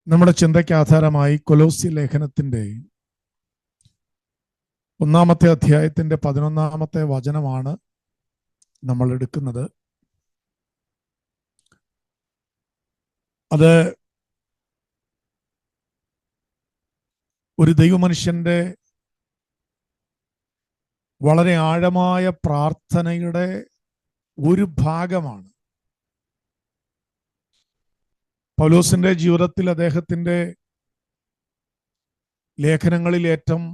നമ്മുടെ ചിന്തയ്ക്ക് ആധാരമായി കൊലോസ്യ ലേഖനത്തിന്റെ 1-ാമത്തെ അധ്യായത്തിന്റെ 11-ാമത്തെ വചനമാണ് നമ്മൾ എടുക്കുന്നത്. അത് ഒരു ദൈവമനുഷ്യന്റെ വളരെ ആഴമായ പ്രാർത്ഥനയുടെ ഒരു ഭാഗമാണ്. പൗലോസിന്റെ ജീവിതത്തിൽ അദ്ദേഹത്തിന്റെ ലേഖനങ്ങളിൽ ഏറ്റവും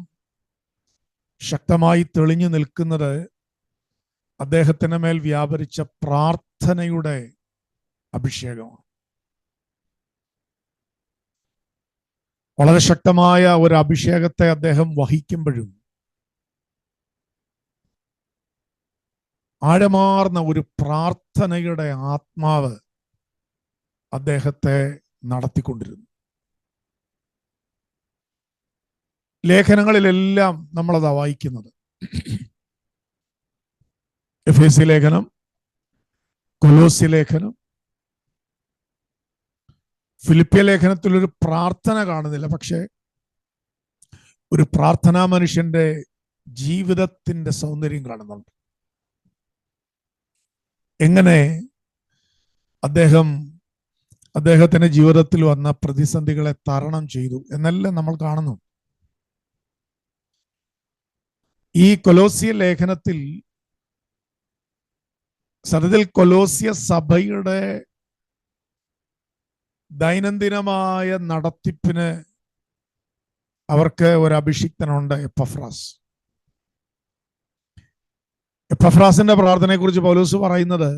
ശക്തമായി തെളിഞ്ഞു നിൽക്കുന്നത് അദ്ദേഹത്തിന് മേൽ വ്യാപരിച്ച പ്രാർത്ഥനയുടെ അഭിഷേകമാണ്. വളരെ ശക്തമായ ഒരു അഭിഷേകത്തെ അദ്ദേഹം വഹിക്കുമ്പോഴും ആഴമാർന്ന ഒരു പ്രാർത്ഥനയുടെ ആത്മാവ് അദ്ദേഹത്തെ നടത്തിക്കൊണ്ടിരുന്നു. ലേഖനങ്ങളിലെല്ലാം നമ്മളതാ വായിക്കുന്നത്. എഫേസ്യ ലേഖനം, കൊലോസ്യ ലേഖനം, ഫിലിപ്പിയ ലേഖനത്തിൽ ഒരു പ്രാർത്ഥന കാണുന്നില്ല, പക്ഷെ ഒരു പ്രാർത്ഥനാ മനുഷ്യന്റെ ജീവിതത്തിന്റെ സൗന്ദര്യം കാണുന്നുണ്ട്. എങ്ങനെ അദ്ദേഹത്തിന്റെ ജീവിതത്തിൽ വന്ന പ്രതിസന്ധികളെ തരണം ചെയ്തു എന്നെല്ലാം നമ്മൾ കാണുന്നു. ഈ കൊലോസ്യ ലേഖനത്തിൽ സത്യത്തിൽ കൊലോസ്യ സഭയുടെ ദൈനംദിനമായ നടത്തിപ്പിന് അവർക്ക് ഒരു അഭിഷിക്തനുണ്ട്, എപ്പഫ്രാസ്. എപ്പഫ്രാസിന്റെ പ്രാർത്ഥനയെ കുറിച്ച് പൗലോസ് പറയുന്നത്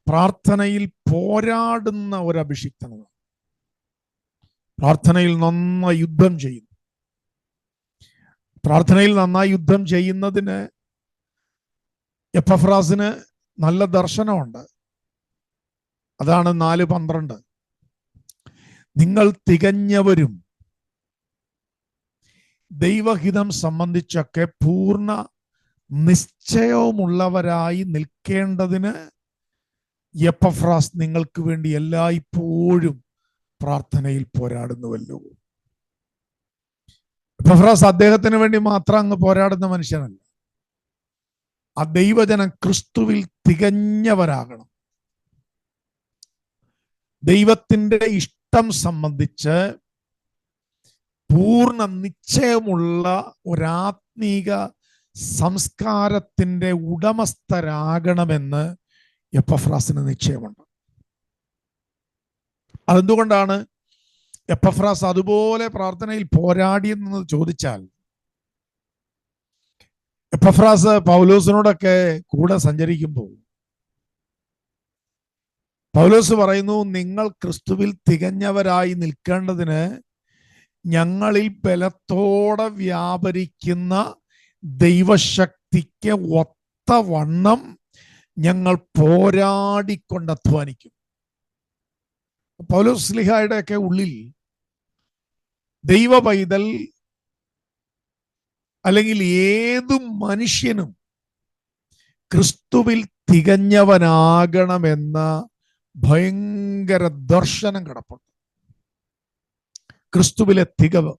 പ്രാർത്ഥനയിൽ പോരാടുന്ന ഒരു അഭിഷിക്തനാണ്. പ്രാർത്ഥനയിൽ നന്നായി യുദ്ധം ചെയ്യുന്നു. പ്രാർത്ഥനയിൽ നന്നായി യുദ്ധം ചെയ്യുന്നതിന് എപ്പഫ്രാസിന് നല്ല ദർശനമുണ്ട്. അതാണ് 4:12. നിങ്ങൾ തികഞ്ഞവരും ദൈവഹിതം സംബന്ധിച്ചൊക്കെ പൂർണ്ണ നിശ്ചയവുമുള്ളവരായി നിൽക്കേണ്ടതിന് എപ്പഫ്രാസ് നിങ്ങൾക്ക് വേണ്ടി എല്ലായ്പ്പോഴും പ്രാർത്ഥനയിൽ പോരാടുന്നുവല്ലോ. എപ്പഫ്രാസ് അദ്ദേഹത്തിന് വേണ്ടി മാത്രം അങ്ങ് പോരാടുന്ന മനുഷ്യനല്ല. ആ ദൈവജനം ക്രിസ്തുവിൽ തികഞ്ഞവരാകണം. ദൈവത്തിന്റെ ഇഷ്ടം സംബന്ധിച്ച് പൂർണ്ണ നിശ്ചയമുള്ള ഒരാത്മീക സംസ്കാരത്തിന്റെ ഉടമസ്ഥരാകണമെന്ന് എപ്പഫ്രാസിന് നിശ്ചയമുണ്ട്. അതെന്തുകൊണ്ടാണ് എപ്പഫ്രാസ് അതുപോലെ പ്രാർത്ഥനയിൽ പോരാടിയെന്ന് ചോദിച്ചാൽ, എപ്പഫ്രാസ് പൗലോസിനോടൊക്കെ കൂടെ സഞ്ചരിക്കുമ്പോൾ പൗലോസ് പറയുന്നു, നിങ്ങൾ ക്രിസ്തുവിൽ തികഞ്ഞവരായി നിൽക്കേണ്ടതിന് ഞങ്ങളിൽ ബലത്തോടെ വ്യാപരിക്കുന്ന ദൈവശക്തിക്ക് ഒത്തവണ്ണം ഞങ്ങൾ പോരാടിക്കൊണ്ട് അധ്വാനിക്കും. പൗലോസ് ശ്ലീഹായുടെ ഒക്കെ ഉള്ളിൽ ദൈവ പൈതൽ അല്ലെങ്കിൽ ഏതു മനുഷ്യനും ക്രിസ്തുവിൽ തികഞ്ഞവനാകണമെന്ന ഭയങ്കര ദർശനം കിടപ്പുണ്ട്. ക്രിസ്തുവിലെ തികവ്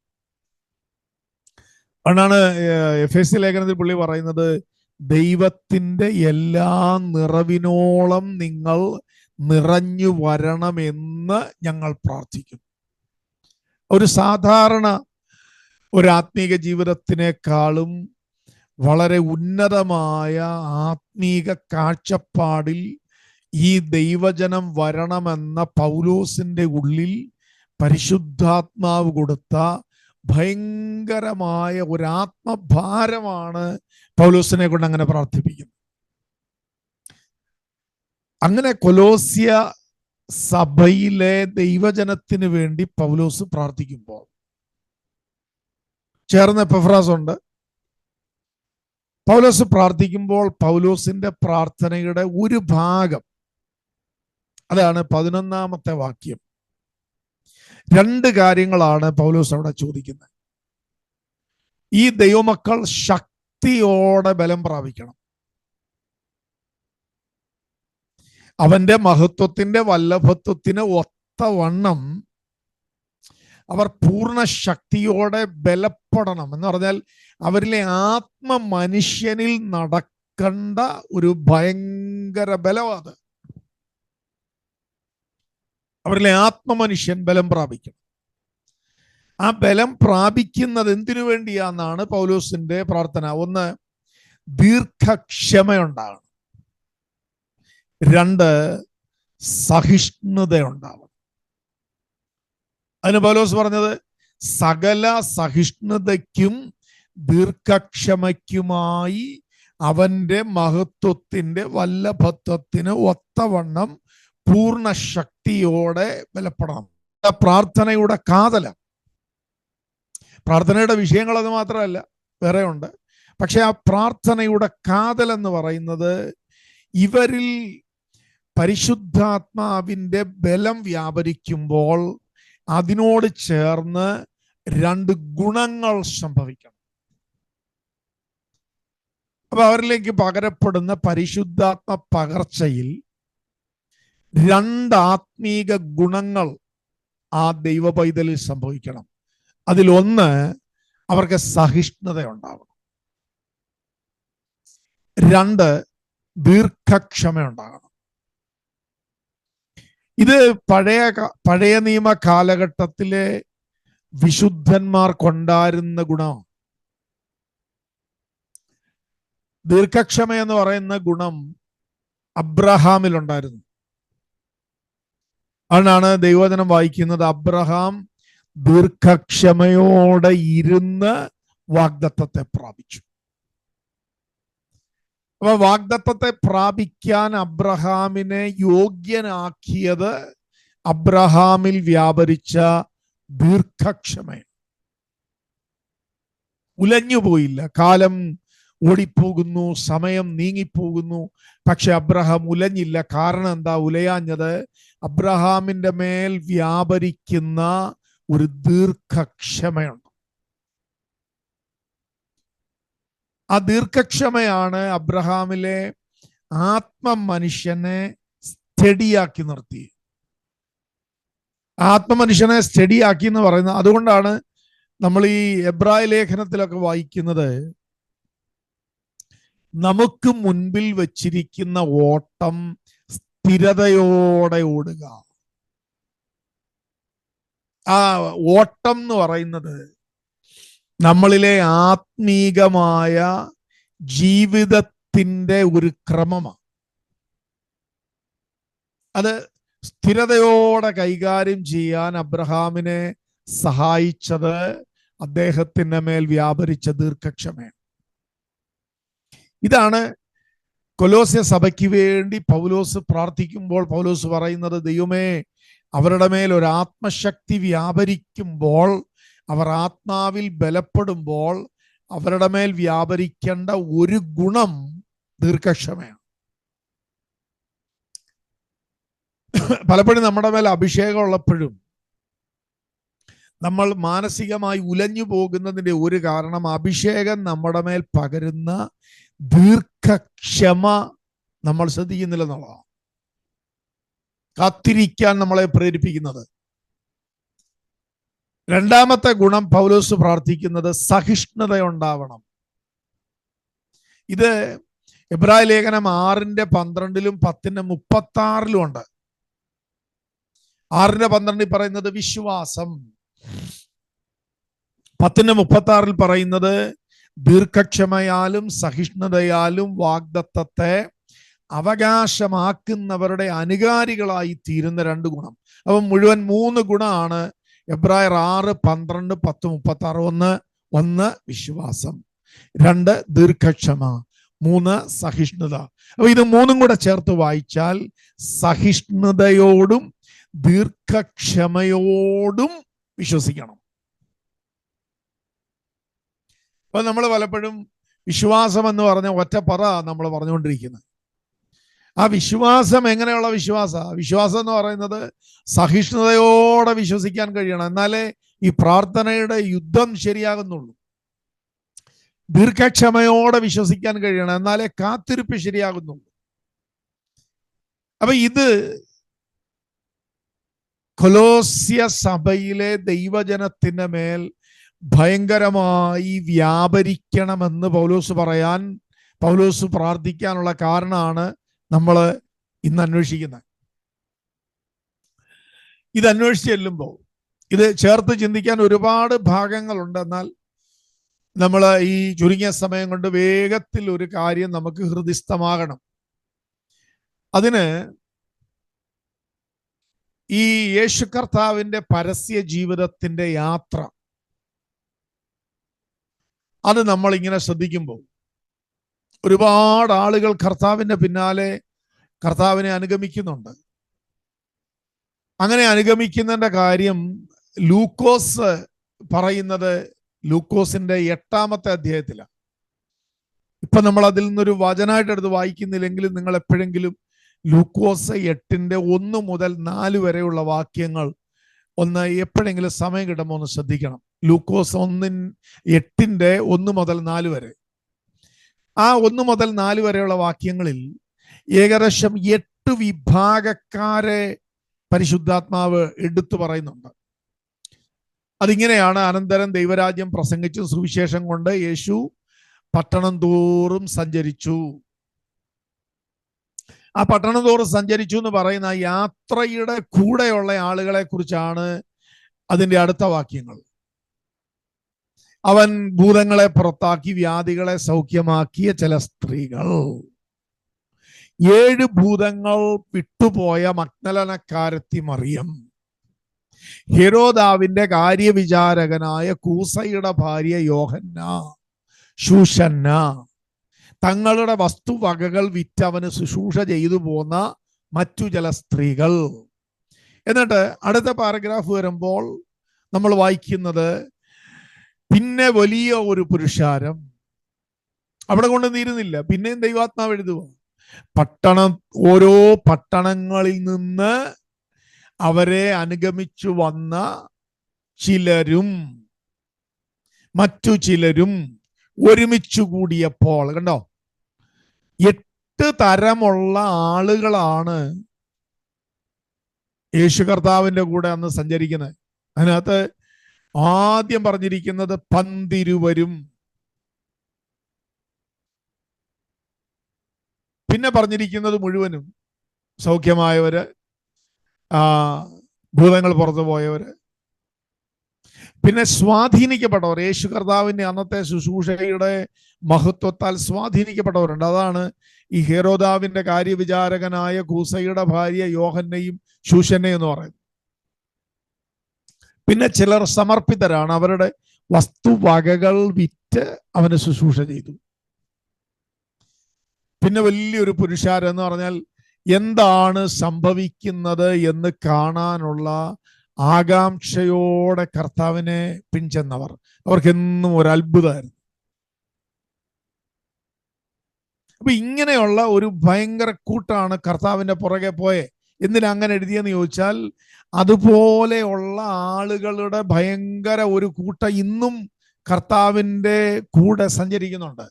അതുകൊണ്ടാണ് എഫേസ്യ ലേഖനത്തിൽ പുള്ളി പറയുന്നത്, ദൈവത്തിന്റെ എല്ലാ നിറവിനോളം നിങ്ങൾ നിറഞ്ഞു വരണമെന്ന് ഞങ്ങൾ പ്രാർത്ഥിക്കുന്നു. ഒരു സാധാരണ ഒരു ആത്മീക ജീവിതത്തിനേക്കാളും വളരെ ഉന്നതമായ ആത്മീക കാഴ്ചപ്പാടിൽ ഈ ദൈവജനം വരണമെന്ന പൗലോസിന്റെ ഉള്ളിൽ പരിശുദ്ധാത്മാവ് കൊടുത്ത ഭയങ്കരമായ ഒരാത്മഭാരമാണ് പൗലോസിനെ കൊണ്ട് അങ്ങനെ പ്രാർത്ഥിപ്പിക്കുന്നത്. അങ്ങനെ കൊലോസ്യ സഭയിലെ ദൈവജനത്തിന് വേണ്ടി പൗലോസ് പ്രാർത്ഥിക്കുമ്പോൾ ചേർന്ന് എപ്പഫ്രാസ് ഉണ്ട്. പൗലോസ് പ്രാർത്ഥിക്കുമ്പോൾ പൗലോസിന്റെ പ്രാർത്ഥനയുടെ ഒരു ഭാഗം, അതാണ് 11-ാമത്തെ വാക്യം. 2 കാര്യങ്ങളാണ് പൗലോസ് അവിടെ ചോദിക്കുന്നത്. ഈ ദൈവമക്കൾ ശക്തിയോടെ ബലം പ്രാപിക്കണം. അവന്റെ മഹത്വത്തിന്റെ വല്ലഭത്വത്തിന് ഒത്തവണ്ണം അവർ പൂർണ്ണ ശക്തിയോടെ ബലപ്പെടണം. എന്ന് പറഞ്ഞാൽ അവരിലെ മനുഷ്യനിൽ നടക്കേണ്ട ഒരു ഭയങ്കര ബലമാണ്. അവരിലെ മനുഷ്യൻ ബലം പ്രാപിക്കണം. ആ ബലം പ്രാപിക്കുന്നത് എന്തിനു വേണ്ടിയാണെന്നാണ് പൗലോസിന്റെ പ്രാർത്ഥന. ഒന്ന്, ദീർഘക്ഷമയുണ്ടാകണം. രണ്ട്, സഹിഷ്ണുതയുണ്ടാവണം. അതിന് പൗലോസ് പറഞ്ഞത്, സകല സഹിഷ്ണുതയ്ക്കും ദീർഘക്ഷമയ്ക്കുമായി അവന്റെ മഹത്വത്തിന്റെ വല്ലഭത്വത്തിന് ഒത്തവണ്ണം പൂർണ്ണ ശക്തിയോടെ ബലപ്പെടണം. പ്രാർത്ഥനയുടെ കാതല. പ്രാർത്ഥനയുടെ വിഷയങ്ങൾ അത് മാത്രമല്ല, വേറെ ഉണ്ട്. പക്ഷെ ആ പ്രാർത്ഥനയുടെ കാതൽ എന്ന് പറയുന്നത് ഇവരിൽ പരിശുദ്ധാത്മാവിന്റെ ബലം വ്യാപരിക്കുമ്പോൾ അതിനോട് ചേർന്ന് രണ്ട് ഗുണങ്ങൾ സംഭവിക്കണം. അപ്പൊ അവരിലേക്ക് പകരപ്പെടുന്ന പരിശുദ്ധാത്മ പകർച്ചയിൽ രണ്ട് ആത്മീക ഗുണങ്ങൾ ആ ദൈവ പൈതലിൽ സംഭവിക്കണം. അതിലൊന്ന്, അവർക്ക് സഹിഷ്ണുത ഉണ്ടാവണം. രണ്ട്, ദീർഘക്ഷമ ഉണ്ടാകണം. ഇത് പഴയ നിയമ കാലഘട്ടത്തിലെ വിശുദ്ധന്മാർ കൊണ്ടായിരുന്ന ഗുണം. ദീർഘക്ഷമ എന്ന് പറയുന്ന ഗുണം അബ്രഹാമിൽ ഉണ്ടായിരുന്നു. അതാണ് ദൈവവചനം വായിക്കുന്നത്, അബ്രഹാം ദീർഘക്ഷമയോടെ ഇരുന്ന് വാഗ്ദത്തത്തെ പ്രാപിച്ചു. അപ്പൊ വാഗ്ദത്തത്തെ പ്രാപിക്കാൻ അബ്രഹാമിനെ യോഗ്യനാക്കിയത് അബ്രഹാമിൽ വ്യാപരിച്ച ദീർഘക്ഷമയാണ്. ഉലഞ്ഞുപോയില്ല. കാലം ഓടിപ്പോകുന്നു, സമയം നീങ്ങിപ്പോകുന്നു, പക്ഷെ അബ്രഹാം ഉലഞ്ഞില്ല. കാരണം എന്താ ഉലയാഞ്ഞത്? അബ്രഹാമിന്റെ മേൽ വ്യാപരിക്കുന്ന ഒരു ദീർഘക്ഷമയുണ്ട്. ആ ദീർഘക്ഷമയാണ് അബ്രഹാമിലെ മനുഷ്യനെ സ്റ്റഡിയാക്കി നിർത്തി. മനുഷ്യനെ സ്റ്റഡിയാക്കി എന്ന് പറയുന്നത് അതുകൊണ്ടാണ് നമ്മൾ ഈ എബ്രായ ലേഖനത്തിലൊക്കെ വായിക്കുന്നത്, നമുക്ക് മുൻപിൽ വച്ചിരിക്കുന്ന ഓട്ടം സ്ഥിരതയോടെ ഓടുക. ആ ഓട്ടം എന്ന് പറയുന്നത് നമ്മളിലെ ആത്മീകമായ ജീവിതത്തിന്റെ ഒരു ക്രമമാണ്. അത് സ്ഥിരതയോടെ കൈകാര്യം ചെയ്യാൻ അബ്രഹാമിനെ സഹായിച്ചത് അദ്ദേഹത്തിന്റെ മേൽ വ്യാപരിച്ച ദീർഘക്ഷമയാണ്. ഇതാണ് കൊലോസ്യ സഭയ്ക്ക് വേണ്ടി പൗലോസ് പ്രാർത്ഥിക്കുമ്പോൾ പൗലോസ് പറയുന്നത്, ദൈവമേ, അവരുടെ മേൽ ഒരു ആത്മശക്തി വ്യാപരിക്കുമ്പോൾ, അവർ ആത്മാവിൽ ബലപ്പെടുമ്പോൾ അവരുടെ മേൽ വ്യാപരിക്കേണ്ട ഒരു ഗുണം ദീർഘക്ഷമയാണ്. പലപ്പോഴും നമ്മുടെ മേൽ അഭിഷേകം ഉള്ളപ്പോഴും നമ്മൾ മാനസികമായി ഉലഞ്ഞു പോകുന്നതിന്റെ ഒരു കാരണം അഭിഷേകം നമ്മുടെ മേൽ പകരുന്ന ദീർഘക്ഷമ നമ്മൾ ശ്രദ്ധിക്കുന്നില്ലെന്നുള്ളതാണ്. കാത്തിരിക്കാൻ നമ്മളെ പ്രേരിപ്പിക്കുന്നത്. രണ്ടാമത്തെ ഗുണം പൗലോസ് പ്രാർത്ഥിക്കുന്നത് സഹിഷ്ണുത ഉണ്ടാവണം. ഇത് എബ്രായ ലേഖനം 6:12 10:36 ഉണ്ട്. 6:12 പറയുന്നത് വിശ്വാസം, 10:36 പറയുന്നത് ദീർഘക്ഷമയാലും സഹിഷ്ണുതയാലും വാഗ്ദത്തത്തെ അവകാശമാക്കുന്നവരുടെ അനുകാരികളായി തീരുന്ന രണ്ട് ഗുണം. അപ്പം മുഴുവൻ 3 ഗുണമാണ് എബ്രായർ 6:12 10:36. ഒന്ന് വിശ്വാസം, 2 ദീർഘക്ഷമ, 3 സഹിഷ്ണുത. അപ്പൊ ഇത് 3 കൂടെ ചേർത്ത് വായിച്ചാൽ സഹിഷ്ണുതയോടും ദീർഘക്ഷമയോടും വിശ്വസിക്കണം. അപ്പൊ നമ്മൾ പലപ്പോഴും വിശ്വാസം എന്ന് പറഞ്ഞ ഒറ്റപ്പറ നമ്മൾ പറഞ്ഞുകൊണ്ടിരിക്കുന്നത്. ആ വിശ്വാസം എങ്ങനെയുള്ള വിശ്വാസം എന്ന് പറയുന്നത് സഹിഷ്ണുതയോടെ വിശ്വസിക്കാൻ കഴിയണം. എന്നാലേ ഈ പ്രാർത്ഥനയുടെ യുദ്ധം ശരിയാകുന്നുള്ളൂ. ദീർഘക്ഷമയോടെ വിശ്വസിക്കാൻ കഴിയണം, എന്നാലേ കാത്തിരിപ്പ് ശരിയാകുന്നുള്ളൂ. അപ്പൊ ഇത് കൊലോസ്യ സഭയിലെ ദൈവജനത്തിന്റെ മേൽ ഭയങ്കരമായി വ്യാപരിക്കണമെന്ന് പൗലോസ് പ്രാർത്ഥിക്കാനുള്ള കാരണമാണ് നമ്മൾ ഇന്ന് അന്വേഷിക്കുന്നത്. ഇത് അന്വേഷിച്ച് ചെല്ലുമ്പോൾ ഇത് ചേർത്ത് ചിന്തിക്കാൻ ഒരുപാട് ഭാഗങ്ങളുണ്ട്. എന്നാൽ നമ്മൾ ഈ ചുരുങ്ങിയ സമയം കൊണ്ട് വേഗത്തിൽ ഒരു കാര്യം നമുക്ക് ഹൃദിസ്ഥമാകണം. അതിന് ഈ യേശു കർത്താവിന്റെ പരസ്യ ജീവിതത്തിന്റെ യാത്ര അത് നമ്മൾ ഇങ്ങനെ ശ്രദ്ധിക്കുമ്പോൾ ഒരുപാട് ആളുകൾ കർത്താവിന്റെ പിന്നാലെ കർത്താവിനെ അനുഗമിക്കുന്നുണ്ട്. അങ്ങനെ അനുഗമിക്കുന്നതിന്റെ കാര്യം ലൂക്കോസ് പറയുന്നത് ലൂക്കോസിന്റെ 8-ാമത്തെ അധ്യായത്തിലാണ്. ഇപ്പൊ നമ്മൾ അതിൽ നിന്നൊരു വചനമായിട്ട് എടുത്ത് വായിക്കുന്നില്ലെങ്കിലും നിങ്ങൾ എപ്പോഴെങ്കിലും ലൂക്കോസ് 8-ന്റെ 1 മുതൽ 4 വരെയുള്ള വാക്യങ്ങൾ ഒന്ന് എപ്പോഴെങ്കിലും സമയം കിട്ടുമ്പോൾ ഒന്ന് ശ്രദ്ധിക്കണം. ലൂക്കോസ് 8-ന്റെ 1 മുതൽ 4 വരെ. ആ 1 മുതൽ 4 വരെയുള്ള വാക്യങ്ങളിൽ ഏകദേശം 8 വിഭാഗക്കാരെ പരിശുദ്ധാത്മാവ് എടുത്തു പറയുന്നുണ്ട്. അതിങ്ങനെയാണ്: അനന്തരം ദൈവരാജ്യം പ്രസംഗിച്ചു സുവിശേഷം കൊണ്ട് യേശു പട്ടണം തോറും സഞ്ചരിച്ചു. ആ പട്ടണം തോറും സഞ്ചരിച്ചു എന്ന് പറയുന്ന യാത്രയുടെ കൂടെയുള്ള ആളുകളെ കുറിച്ചാണ് അതിന്റെ അടുത്ത വാക്യങ്ങൾ. അവൻ ഭൂതങ്ങളെ പുറത്താക്കി വ്യാധികളെ സൗഖ്യമാക്കിയ ചില സ്ത്രീകൾ, 7 ഭൂതങ്ങൾ വിട്ടുപോയ മഗ്ദലനക്കാരത്തി മറിയം, ഹെരോദാവിന്റെ കാര്യവിചാരകനായ കൂസയുടെ ഭാര്യ യോഹന്ന, ശൂഷന്ന, തങ്ങളുടെ വസ്തുവകകൾ വിറ്റവന് ശുശ്രൂഷ ചെയ്തു പോന്ന മറ്റു ചില സ്ത്രീകൾ. എന്നിട്ട് അടുത്ത പാരഗ്രാഫ് വരുമ്പോൾ നമ്മൾ വായിക്കുന്നത്, പിന്നെ വലിയ ഒരു പുരുഷാരം. അവിടെ കൊണ്ട് തീരുന്നില്ല, പിന്നെയും ദൈവാത്മാവ് എഴുതുക. ഓരോ പട്ടണങ്ങളിൽ നിന്ന് അവരെ അനുഗമിച്ചു വന്ന ചിലരും മറ്റു ചിലരും ഒരുമിച്ചു കൂടിയപ്പോൾ, കണ്ടോ, 8 തരമുള്ള ആളുകളാണ് യേശു കർത്താവിന്റെ കൂടെ അന്ന് സഞ്ചരിക്കുന്നത്. അതിനകത്ത് ആദ്യം പറഞ്ഞിരിക്കുന്നത് 12 പിന്നെ പറഞ്ഞിരിക്കുന്നത് മുഴുവനും സൗഖ്യമായവര്, ഭൂതങ്ങൾ പുറത്തു പോയവര്, പിന്നെ സ്വാധീനിക്കപ്പെട്ടവർ. യേശു കർത്താവിന്റെ അന്നത്തെ ശുശ്രൂഷയുടെ മഹത്വത്താൽ സ്വാധീനിക്കപ്പെട്ടവരുണ്ട്. അതാണ് ഈ ഹെരോദാവിന്റെ കാര്യവിചാരകനായ കൂസയുടെ ഭാര്യ യോഹന്നയും ശൂഷന്നയും എന്ന് പറയുന്നത്. പിന്നെ ചിലർ സമർപ്പിതരാണ്, അവരുടെ വസ്തുവകകൾ വിറ്റ് അവന് ശുശ്രൂഷ ചെയ്തു. പിന്നെ വലിയൊരു പുരുഷാരം എന്ന് പറഞ്ഞാൽ എന്താണ് സംഭവിക്കുന്നത് എന്ന് കാണാനുള്ള ആകാംക്ഷയോടെ കർത്താവിനെ പിൻചെന്നവർ. അവർക്കെന്നും ഒരു അത്ഭുതമായിരുന്നു. അപ്പൊ ഇങ്ങനെയുള്ള ഒരു ഭയങ്കര കൂട്ടാണ് കർത്താവിന്റെ പുറകെ പോയെ. എന്തിനാ അങ്ങനെ എഴുതിയെന്ന് ചോദിച്ചാൽ, അതുപോലെയുള്ള ആളുകളുടെ ഭയങ്കര ഒരു കൂട്ടം ഇന്നും കർത്താവിന്റെ കൂടെ സഞ്ചരിക്കുന്നുണ്ട്.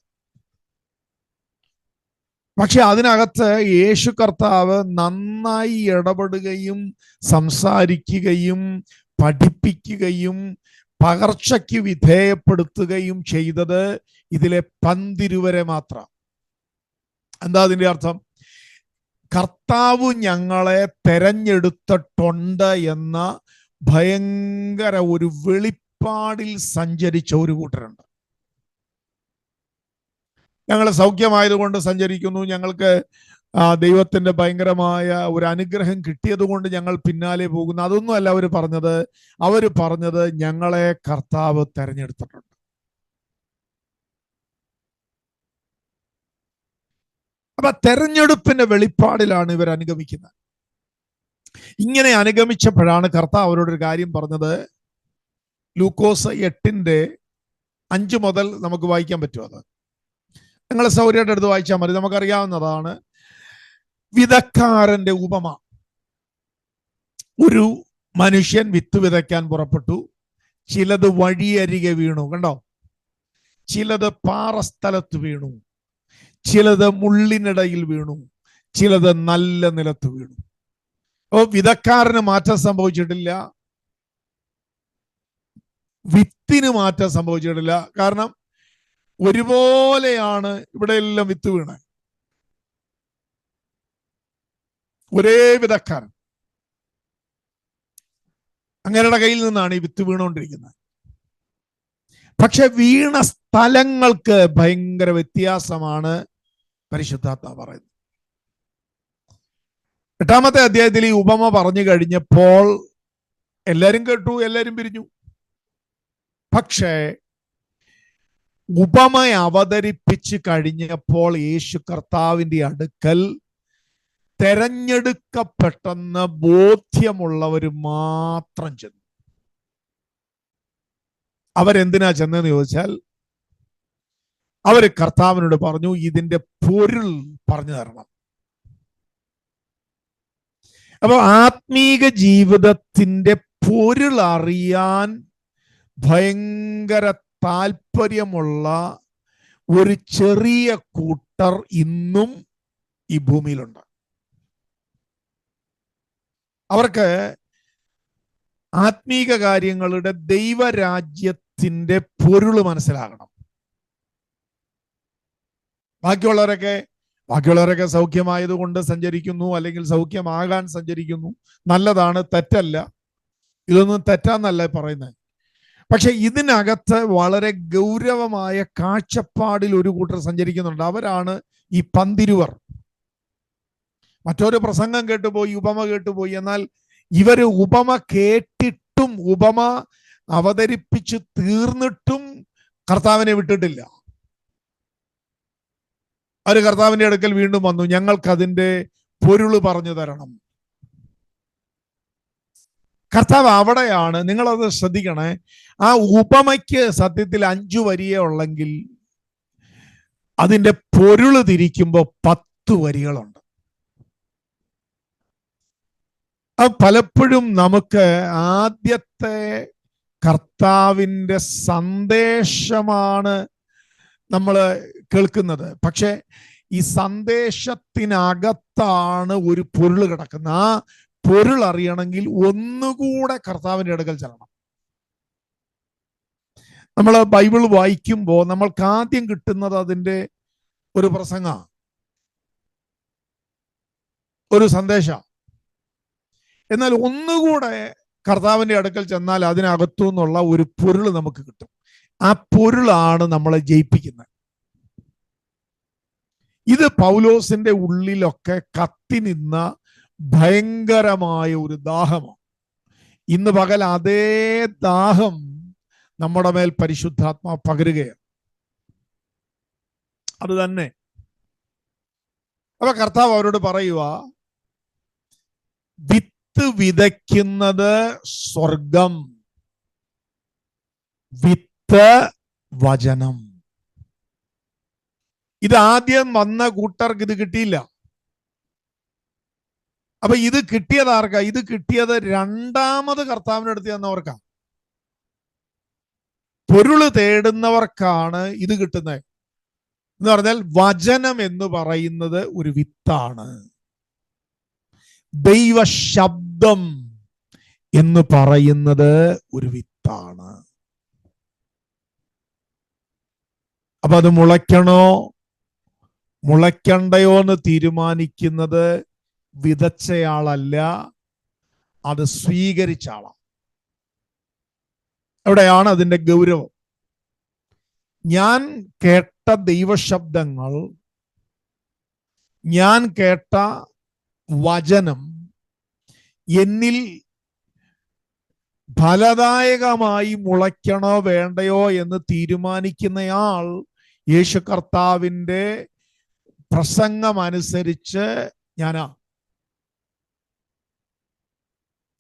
പക്ഷെ അതിനകത്ത് യേശു കർത്താവ് നന്നായി ഇടപെടുകയും സംസാരിക്കുകയും പഠിപ്പിക്കുകയും പകർച്ചയ്ക്ക് വിധേയപ്പെടുത്തുകയും ചെയ്തത് ഇതിലെ 12 മാത്രം. എന്താ അതിന്റെ അർത്ഥം? കർത്താവ് ഞങ്ങളെ തെരഞ്ഞെടുത്തിട്ടുണ്ട് എന്ന ഭയങ്കര ഒരു വെളിപ്പാടിൽ സഞ്ചരിച്ച ഒരു കൂട്ടരുണ്ട്. ഞങ്ങൾ സൗഖ്യമായതുകൊണ്ട് സഞ്ചരിക്കുന്നു, ഞങ്ങൾക്ക് ദൈവത്തിന്റെ ഭയങ്കരമായ ഒരു അനുഗ്രഹം കിട്ടിയത് കൊണ്ട് ഞങ്ങൾ പിന്നാലെ പോകുന്നു. അതൊന്നുമല്ല അവർ പറഞ്ഞത്. അവർ പറഞ്ഞത് ഞങ്ങളെ കർത്താവ് തെരഞ്ഞെടുത്തിട്ടുണ്ട്. അപ്പൊ തെരഞ്ഞെടുപ്പിന്റെ വെളിപ്പാടിലാണ് ഇവർ അനുഗമിക്കുന്നത്. ഇങ്ങനെ അനുഗമിച്ചപ്പോഴാണ് കർത്താവ് അവരോടൊരു കാര്യം പറഞ്ഞത്. ലൂക്കോസ് 8-ന്റെ 5 മുതൽ നമുക്ക് വായിക്കാൻ പറ്റും. അത് നിങ്ങൾ സൗകര്യമായിട്ട് എടുത്ത് വായിച്ചാൽ മതി. നമുക്കറിയാവുന്നതാണ്. വിതക്കാരന്റെ ഉപമ. ഒരു മനുഷ്യൻ വിത്ത് വിതയ്ക്കാൻ പുറപ്പെട്ടു. ചിലത് വഴിയരികെ വീണു, കണ്ടോ. ചിലത് പാറസ്ഥലത്ത് വീണു, ചിലത് മുള്ളിനിടയിൽ വീണു, ചിലത് നല്ല നിലത്ത് വീണു. അപ്പോൾ വിതക്കാരന് മാറ്റം സംഭവിച്ചിട്ടില്ല, വിത്തിന് മാറ്റം സംഭവിച്ചിട്ടില്ല. കാരണം ഒരുപോലെയാണ് ഇവിടെ എല്ലാം വിത്ത് വീണ്, ഒരേ വിതക്കാരൻ. അങ്ങയുടെ കയ്യിൽ നിന്നാണ് ഈ വിത്ത് വീണുകൊണ്ടിരിക്കുന്നത്. പക്ഷെ വീണ സ്ഥലങ്ങൾക്ക് ഭയങ്കര വ്യത്യാസമാണ് പരിശുദ്ധാത്മാവ് പറയുന്നത്. 8-ാമത്തെ അധ്യായത്തിൽ ഈ ഉപമ പറഞ്ഞു കഴിഞ്ഞപ്പോൾ എല്ലാരും കേട്ടു, എല്ലാരും പിരിഞ്ഞു. പക്ഷേ ഉപമ അവതരിപ്പിച്ച് കഴിഞ്ഞപ്പോൾ യേശു കർത്താവിന്റെ അടുക്കൽ തെരഞ്ഞെടുക്കപ്പെട്ടെന്ന് ബോധ്യമുള്ളവർ മാത്രം ചെന്നു. അവരെന്തിനാ ചെന്നെന്ന് ചോദിച്ചാൽ, അവര് കർത്താവിനോട് പറഞ്ഞു, ഇതിന്റെ പൊരുൾ പറഞ്ഞു തരണം. അപ്പൊ ആത്മീക ജീവിതത്തിന്റെ പൊരുൾ അറിയാൻ ഭയങ്കര താല്പര്യമുള്ള ഒരു ചെറിയ കൂട്ടർ ഇന്നും ഈ ഭൂമിയിലുണ്ട്. അവർക്ക് ആത്മീക കാര്യങ്ങളുടെ ദൈവരാജ്യത്തിന്റെ പൊരുൾ മനസ്സിലാകണം. ബാക്കിയുള്ളവരൊക്കെ സൗഖ്യമായതുകൊണ്ട് സഞ്ചരിക്കുന്നു, അല്ലെങ്കിൽ സൗഖ്യമാകാൻ സഞ്ചരിക്കുന്നു. നല്ലതാണ്, തെറ്റല്ല, ഇതൊന്നും തെറ്റാന്നല്ല പറയുന്നത്. പക്ഷെ ഇതിനകത്ത് വളരെ ഗൗരവമായ കാഴ്ചപ്പാടിൽ ഒരു കൂട്ടർ സഞ്ചരിക്കുന്നുണ്ട്. അവരാണ് ഈ പന്തിരുവർ. മറ്റൊരു പ്രസംഗം കേട്ടുപോയി, ഉപമ കേട്ടുപോയി. എന്നാൽ ഇവര് ഉപമ കേട്ടിട്ടും, ഉപമ അവതരിപ്പിച്ച് തീർന്നിട്ടും കർത്താവിനെ വിട്ടിട്ടില്ല. അവര് കർത്താവിന്റെ അടുക്കൽ വീണ്ടും വന്നു, ഞങ്ങൾക്ക് അതിന്റെ പൊരുള് പറഞ്ഞു തരണം. കർത്താവ് അവിടെയാണ്, നിങ്ങളത് ശ്രദ്ധിക്കണേ. ആ ഉപമയ്ക്ക് സത്യത്തിൽ 5 വരിയേ ഉള്ളെങ്കിൽ അതിന്റെ പൊരുള് തിരിക്കുമ്പോൾ 10 വരികളുണ്ട്. പലപ്പോഴും നമുക്ക് ആദ്യത്തെ കർത്താവിന്റെ സന്ദേശമാണ് നമ്മൾ കേൾക്കുന്നത്. പക്ഷെ ഈ സന്ദേശത്തിനകത്താണ് ഒരു പൊരുൾ കിടക്കുന്നത്. ആ പൊരുൾ അറിയണമെങ്കിൽ ഒന്നുകൂടെ കർത്താവിന്റെ അടുക്കൽ ചെല്ലണം. നമ്മൾ ബൈബിൾ വായിക്കുമ്പോൾ നമ്മൾക്ക് ആദ്യം കിട്ടുന്നത് അതിൻ്റെ ഒരു പ്രസംഗ, ഒരു സന്ദേശ. എന്നാൽ ഒന്നുകൂടെ കർത്താവിന്റെ അടുക്കൽ ചെന്നാൽ അതിനകത്തു നിന്നുള്ള ഒരു പൊരുൾ നമുക്ക് കിട്ടും. ആ പൊരുളാണ് നമ്മളെ ജയിപ്പിക്കുന്നത്. ഇത് പൗലോസിന്റെ ഉള്ളിലൊക്കെ കത്തി നിന്ന ഭയങ്കരമായ ഒരു ദാഹമാണ്. ഇന്ന് പകൽ അതേ ദാഹം നമ്മുടെ മേൽ പരിശുദ്ധാത്മാവ് പകരുകയാണ്. അത് തന്നെ. അപ്പൊ കർത്താവ് അവരോട് പറയുക, വിത്ത് വിതയ്ക്കുന്നത് സ്വർഗം, വിത്ത് വചനം. ഇത് ആദ്യം വന്ന കൂട്ടർക്ക് ഇത് കിട്ടിയില്ല. അപ്പൊ ഇത് കിട്ടിയത് ആർക്കാ? ഇത് കിട്ടിയത് രണ്ടാമത് കർത്താവിന്റെ അടുത്ത് ചെന്നവർക്കാ. പൊരുള് തേടുന്നവർക്കാണ് ഇത് കിട്ടുന്നത്. എന്ന് പറഞ്ഞാൽ വചനം എന്ന് പറയുന്നത് ഒരു വിത്താണ്. ദൈവശബ്ദം എന്ന് പറയുന്നത് ഒരു വിത്താണ്. അപ്പൊ അത് മുളയ്ക്കണോ മുളയ്ക്കണ്ടയോ എന്ന് തീരുമാനിക്കുന്നത് വിതച്ചയാളല്ല, അത് സ്വീകരിച്ച ആളാണ്. എവിടെയാണ് അതിന്റെ ഗൗരവം? ഞാൻ കേട്ട ദൈവശബ്ദങ്ങൾ, ഞാൻ കേട്ട വചനം എന്നിൽ ഫലദായകമായി മുളയ്ക്കണോ വേണ്ടയോ എന്ന് തീരുമാനിക്കുന്നയാൾ യേശു കർത്താവിൻ്റെ പ്രസംഗം അനുസരിച്ച് ഞാനാ.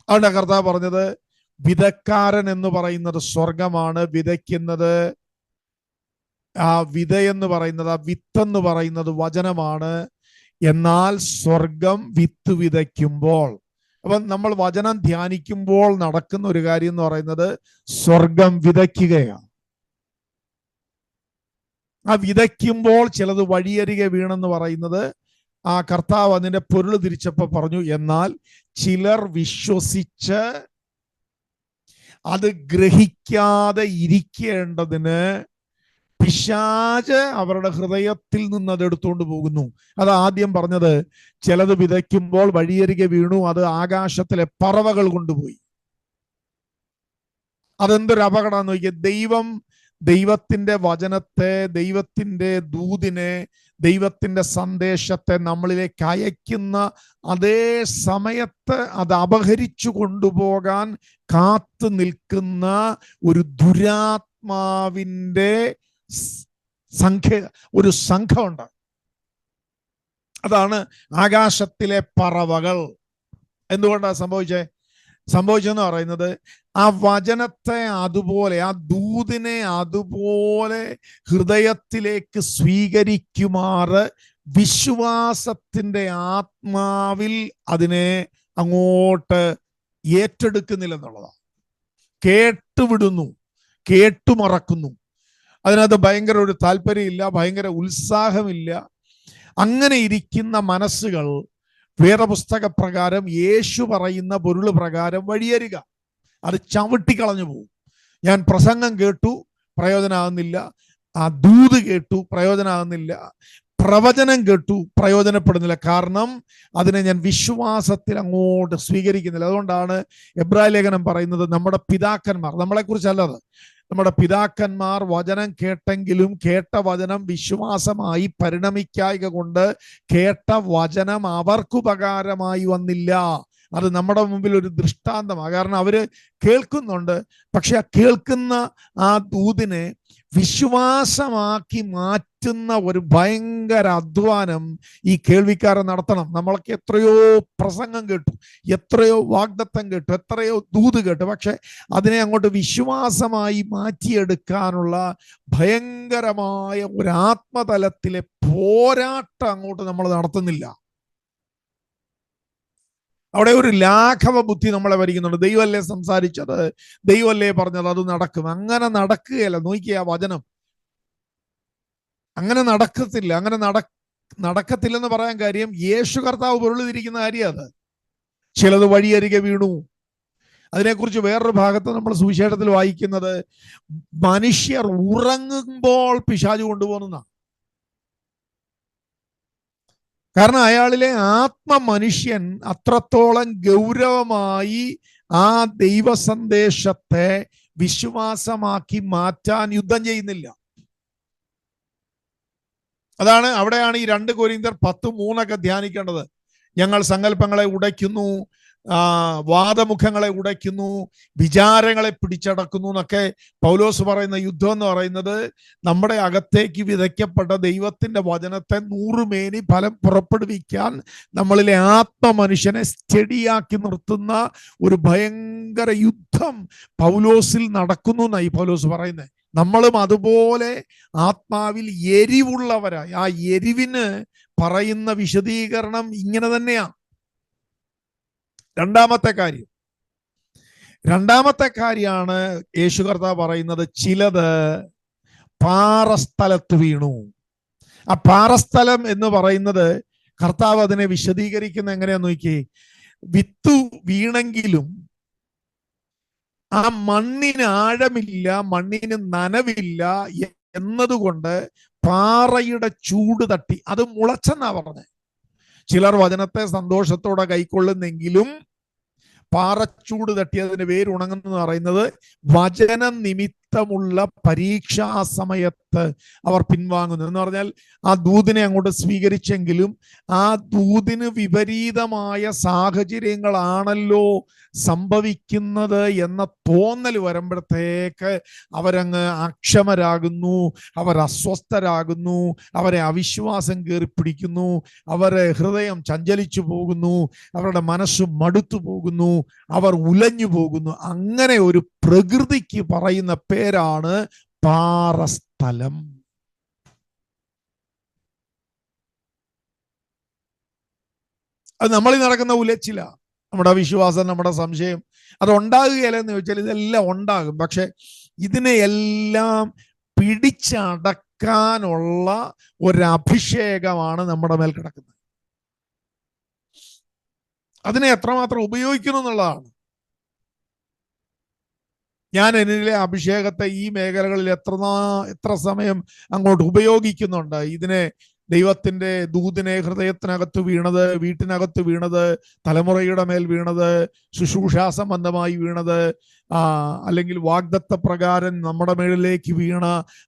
അവിടെ കർത്താവ് പറഞ്ഞത് വിതക്കാരൻ എന്ന് പറയുന്നത് സ്വർഗമാണ്, വിതയ്ക്കുന്നത് ആ വിതയെന്ന് പറയുന്നത്, ആ വിത്തെന്ന് പറയുന്നത് വചനമാണ്. എന്നാൽ സ്വർഗം വിത്ത് വിതയ്ക്കുമ്പോൾ, അപ്പൊ നമ്മൾ വചനം ധ്യാനിക്കുമ്പോൾ നടക്കുന്ന ഒരു കാര്യം എന്ന് പറയുന്നത് സ്വർഗം വിതയ്ക്കുകയാണ്. ആ വിതയ്ക്കുമ്പോൾ ചിലത് വഴിയരികെ വീണെന്ന് പറയുന്നത് ആ കർത്താവ് അതിന്റെ പൊരുൾ തിരിച്ചപ്പോൾ പറഞ്ഞു, എന്നാൽ ചിലർ വിശ്വസിച്ച് അത് ഗ്രഹിക്കാതെ ഇരിക്കേണ്ടതിന് പിശാച് അവരുടെ ഹൃദയത്തിൽ നിന്ന് അത് എടുത്തുകൊണ്ട് പോകുന്നു. അത് ആദ്യം പറഞ്ഞത്, ചിലത് വിതയ്ക്കുമ്പോൾ വഴിയരികെ വീണു, അത് ആകാശത്തിലെ പറവകൾ കൊണ്ടുപോയി. അതെന്തൊരു അപകടം നോക്കിയ. ദൈവത്തിന്റെ വചനത്തെ, ദൈവത്തിന്റെ ദൂതിനെ, ദൈവത്തിന്റെ സന്ദേശത്തെ നമ്മളിലേക്ക് അയക്കുന്ന അതേ സമയത്ത് അത് അപഹരിച്ചു കൊണ്ടുപോകാൻ കാത്തു നിൽക്കുന്ന ഒരു ദുരാത്മാവിന്റെ ഒരു സംഘമുണ്ട്. അതാണ് ആകാശത്തിലെ പറവകൾ. എന്തുകൊണ്ടാണ് സംഭവിച്ചെന്ന് പറയുന്നത്, ആ വചനത്തെ അതുപോലെ, ആ ദൂതിനെ അതുപോലെ ഹൃദയത്തിലേക്ക് സ്വീകരിക്കുമാറ് വിശ്വാസത്തിന്റെ ആത്മാവിൽ അതിനെ അങ്ങോട്ട് ഏറ്റെടുക്കുന്നില്ലെന്നുള്ളതാണ്. കേട്ടുവിടുന്നു, കേട്ടുമറക്കുന്നു. അതിനകത്ത് ഭയങ്കര ഒരു താല്പര്യമില്ല, ഭയങ്കര ഉത്സാഹമില്ല. അങ്ങനെ ഇരിക്കുന്ന മനസ്സുകൾ വേദപുസ്തക പ്രകാരം, യേശു പറയുന്ന പൊരുൾ പ്രകാരം വഴിയരിക, അത് ചവിട്ടിക്കളഞ്ഞു പോകും. ഞാൻ പ്രസംഗം കേട്ടു, പ്രയോജനമാകുന്നില്ല. ആ ദൂത് കേട്ടു, പ്രയോജനമാകുന്നില്ല. പ്രവചനം കേട്ടു, പ്രയോജനപ്പെടുന്നില്ല. കാരണം അതിനെ ഞാൻ വിശ്വാസത്തിൽ അങ്ങോട്ട് സ്വീകരിക്കുന്നില്ല. അതുകൊണ്ടാണ് എബ്രായ ലേഖനം പറയുന്നത്, നമ്മുടെ പിതാക്കന്മാർ, നമ്മളെക്കുറിച്ചല്ലത്, നമ്മുടെ പിതാക്കന്മാർ വചനം കേട്ടെങ്കിലും കേട്ട വചനം വിശ്വാസമായി പരിണമിക്കായക കൊണ്ട് കേട്ട വചനം അവർക്കുപകാരമായി വന്നില്ല. അത് നമ്മുടെ മുമ്പിൽ ഒരു ദൃഷ്ടാന്തമാണ്. കാരണം അവര് കേൾക്കുന്നുണ്ട്, പക്ഷെ ആ കേൾക്കുന്ന ആ ദൂതിനെ വിശ്വാസമാക്കി മാറ്റുന്ന ഒരു ഭയങ്കര അധ്വാനം ഈ കേൾവിക്കാരൻ നടത്തണം. നമ്മളൊക്കെ എത്രയോ പ്രസംഗം കേട്ടു, എത്രയോ വാഗ്ദത്തം കേട്ടു, എത്രയോ ദൂത് കേട്ടു, പക്ഷെ അതിനെ അങ്ങോട്ട് വിശ്വാസമായി മാറ്റിയെടുക്കാനുള്ള ഭയങ്കരമായ ഒരു ആത്മതലത്തിലെ പോരാട്ടം അങ്ങോട്ട് നമ്മൾ നടത്തുന്നില്ല. അവിടെ ഒരു ലാഘവ ബുദ്ധി നമ്മളെ ഭരിക്കുന്നുണ്ട്. ദൈവമല്ലേ സംസാരിച്ചത്, ദൈവമല്ലേ പറഞ്ഞത്, അത് നടക്കും. അങ്ങനെ നടക്കുകയല്ല. നോക്കിയ വചനം അങ്ങനെ നടക്കത്തില്ല. അങ്ങനെ നടക്കത്തില്ലെന്ന് പറയാൻ കാര്യം, യേശു കർത്താവ് പൊരുളിതിരിക്കുന്ന കാര്യം അത്. ചിലത് വഴിയരികെ വീണു. അതിനെക്കുറിച്ച് വേറൊരു ഭാഗത്ത് നമ്മൾ സുവിശേഷത്തിൽ വായിക്കുന്നത്, മനുഷ്യർ ഉറങ്ങുമ്പോൾ പിശാച് കൊണ്ടുപോകുന്നതാണ്. കാരണം അയാളിലെ ആത്മമനുഷ്യൻ അത്രത്തോളം ഗൗരവമായി ആ ദൈവ സന്ദേശത്തെ വിശ്വാസമാക്കി മാറ്റാൻ യുദ്ധം ചെയ്യുന്നില്ല. അവിടെയാണ് ഈ 2 കൊരിന്ത്യർ 10:3 ധ്യാനിക്കേണ്ടത്. ഞങ്ങൾ സങ്കല്പങ്ങളെ ഉടയ്ക്കുന്നു, വാദമുഖങ്ങളെ ഉടയ്ക്കുന്നു, വിചാരങ്ങളെ പിടിച്ചടക്കുന്നു എന്നൊക്കെ പൗലോസ് പറയുന്ന യുദ്ധം എന്ന് പറയുന്നത് നമ്മുടെ അകത്തേക്ക് വിതയ്ക്കപ്പെട്ട ദൈവത്തിന്റെ വചനത്തെ 100 മേനി ഫലം പുറപ്പെടുവിക്കാൻ നമ്മളിലെ ആത്മമനുഷ്യനെ സ്റ്റഡിയാക്കി നിർത്തുന്ന ഒരു ഭയങ്കര യുദ്ധം പൗലോസിൽ നടക്കുന്നു എന്നായി പൗലോസ് പറയുന്നത്. നമ്മളും അതുപോലെ ആത്മാവിൽ എരിവുള്ളവരായി. ആ എരിവിന് പറയുന്ന വിശദീകരണം ഇങ്ങനെ തന്നെയാണ്. രണ്ടാമത്തെ കാര്യമാണ് യേശു കർത്താവ് പറയുന്നത്, ചിലത് പാറസ്ഥലത്ത് വീണു. ആ പാറസ്ഥലം എന്ന് പറയുന്നത് കർത്താവ് അതിനെ വിശദീകരിക്കുന്ന എങ്ങനെയാന്ന് നോക്കിയേ. വിത്ത് വീണെങ്കിലും ആ മണ്ണിന് ആഴമില്ല, മണ്ണിന് നനവില്ല എന്നതുകൊണ്ട് പാറയുടെ ചൂട് തട്ടി അത് മുളച്ചെന്നാ പറഞ്ഞത്. ചിലർ വചനത്തെ സന്തോഷത്തോടെ കൈക്കൊള്ളുന്നെങ്കിലും പാറച്ചൂട് തട്ടി അതിന് വേരുണങ്ങുന്നു പറയുന്നത് വചന നിമിത്തമുള്ള പരീക്ഷാ സമയത്ത് അവർ പിൻവാങ്ങുന്നു എന്ന് പറഞ്ഞാൽ, ആ ദൂതിനെ അങ്ങോട്ട് സ്വീകരിച്ചെങ്കിലും ആ ദൂതിന് വിപരീതമായ സാഹചര്യങ്ങളാണല്ലോ സംഭവിക്കുന്നത് എന്ന തോന്നൽ വരുമ്പോഴത്തേക്ക് അവരങ്ങ് അക്ഷമരാകുന്നു, അവർ അസ്വസ്ഥരാകുന്നു, അവരെ അവിശ്വാസം കയറിപ്പിടിക്കുന്നു, അവരെ ഹൃദയം ചഞ്ചലിച്ചു പോകുന്നു, അവരുടെ മനസ്സ് മടുത്തു പോകുന്നു, അവർ ഉലഞ്ഞു പോകുന്നു. അങ്ങനെ ഒരു പ്രകൃതിക്ക് പറയുന്ന പേരാണ് പാറസ്ഥലം. അത് നമ്മളിൽ നടക്കുന്ന ഉലച്ചില, നമ്മുടെ വിശ്വാസം, നമ്മുടെ സംശയം, അത് ഉണ്ടാകുകയല്ലെന്ന് ചോദിച്ചാൽ ഇതെല്ലാം ഉണ്ടാകും. പക്ഷെ ഇതിനെയെല്ലാം പിടിച്ചടക്കാനുള്ള ഒരു അഭിഷേകമാണ് നമ്മുടെ മേൽ കിടക്കുന്നത്. അതിനെ എത്രമാത്രം ഉപയോഗിക്കുന്നു എന്നുള്ളതാണ്. ഞാൻ എന്നിലെ അഭിഷേകത്തെ ഈ മേഖലകളിൽ എത്ര സമയം അങ്ങോട്ട് ഉപയോഗിക്കുന്നുണ്ട്. ഇതിനെ ദൈവത്തിന്റെ ദൂതിനെ ഹൃദയത്തിനകത്ത് വീണത്, വീട്ടിനകത്ത് വീണത്, തലമുറയുടെ മേൽ വീണത്, ശുശ്രൂഷ സംബന്ധമായി വീണത്, അല്ലെങ്കിൽ വാഗ്ദത്ത പ്രകാരം നമ്മുടെ മേളിലേക്ക് വീണ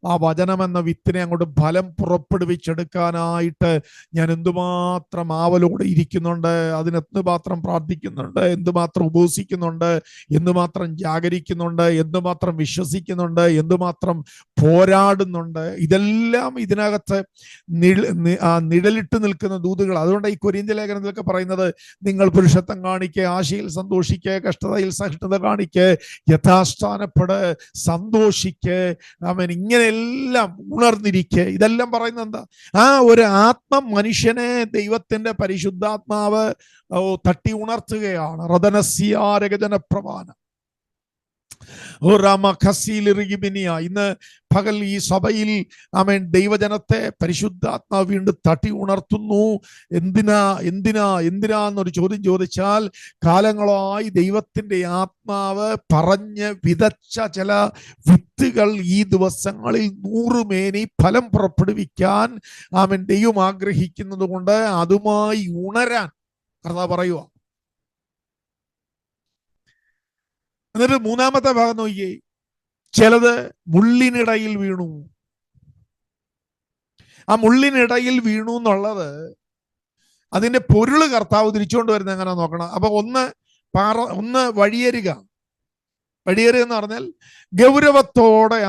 ആ വചനമെന്ന വിത്തിനെ അങ്ങോട്ട് ഫലം പുറപ്പെടുവിച്ചെടുക്കാനായിട്ട് ഞാൻ എന്തുമാത്രം ആവലോടെ ഇരിക്കുന്നുണ്ട്, അതിനെന്തുമാത്രം പ്രാർത്ഥിക്കുന്നുണ്ട്, എന്തുമാത്രം ഉപവസിക്കുന്നുണ്ട്, എന്തുമാത്രം ജാഗരിക്കുന്നുണ്ട്, എന്തുമാത്രം വിശ്വസിക്കുന്നുണ്ട്, എന്തുമാത്രം പോരാടുന്നുണ്ട്. ഇതെല്ലാം ഇതിനകത്ത് നിഴലിട്ട് നിൽക്കുന്ന ദൂതുകൾ. അതുകൊണ്ട് ഈ കൊരിന്ത്യ ലേഖനത്തിലൊക്കെ പറയുന്നത്, നിങ്ങൾ പുരുഷത്വം കാണിക്കുക, ആശയിൽ സന്തോഷിക്കുക, കഷ്ടതയിൽ സഹിഷ്ണുത കാണിക്കുക, യഥാസ്ഥാനപ്പെട്, സന്തോഷിക്ക്, അവൻ ഇങ്ങനെയെല്ലാം ഉണർന്നിരിക്കുക. ഇതെല്ലാം പറയുന്നത് എന്താ? ആ ഒരു മനുഷ്യനെ ദൈവത്തിന്റെ പരിശുദ്ധാത്മാവ് തട്ടി ഉണർത്തുകയാണ്. റദനസിയാരഗജനപ്രവാന ഇന്ന് പകൽ ഈ സഭയിൽ ആമേൻ ദൈവജനത്തെ പരിശുദ്ധാത്മാവ് വീണ്ടും തട്ടി ഉണർത്തുന്നു. എന്തിനാന്നൊരു ചോദ്യം ചോദിച്ചാൽ, കാലങ്ങളായി ദൈവത്തിന്റെ ആത്മാവ് പറഞ്ഞ് വിതച്ച ചില വിത്തുകൾ ഈ ദിവസങ്ങളിൽ 100 മേനി ഫലം പുറപ്പെടുവിക്കാൻ ആമേൻ ദൈവം ആഗ്രഹിക്കുന്നത് കൊണ്ട് അതുമായി ഉണരാൻ കർത്താവ് പറയുക. എന്നിട്ട് മൂന്നാമത്തെ ഭാഗം നോക്കിയേ, ചിലത് മുള്ളിനിടയിൽ വീണു. ആ മുള്ളിനിടയിൽ വീണു എന്നുള്ളത് അതിന്റെ പൊരുള് കർത്താവ് തിരിച്ചുകൊണ്ട് വരുന്നത് എങ്ങനെ നോക്കണം. അപ്പൊ ഒന്ന് വഴിയരുക എന്ന് പറഞ്ഞാൽ ഗൗരവത്തോടെ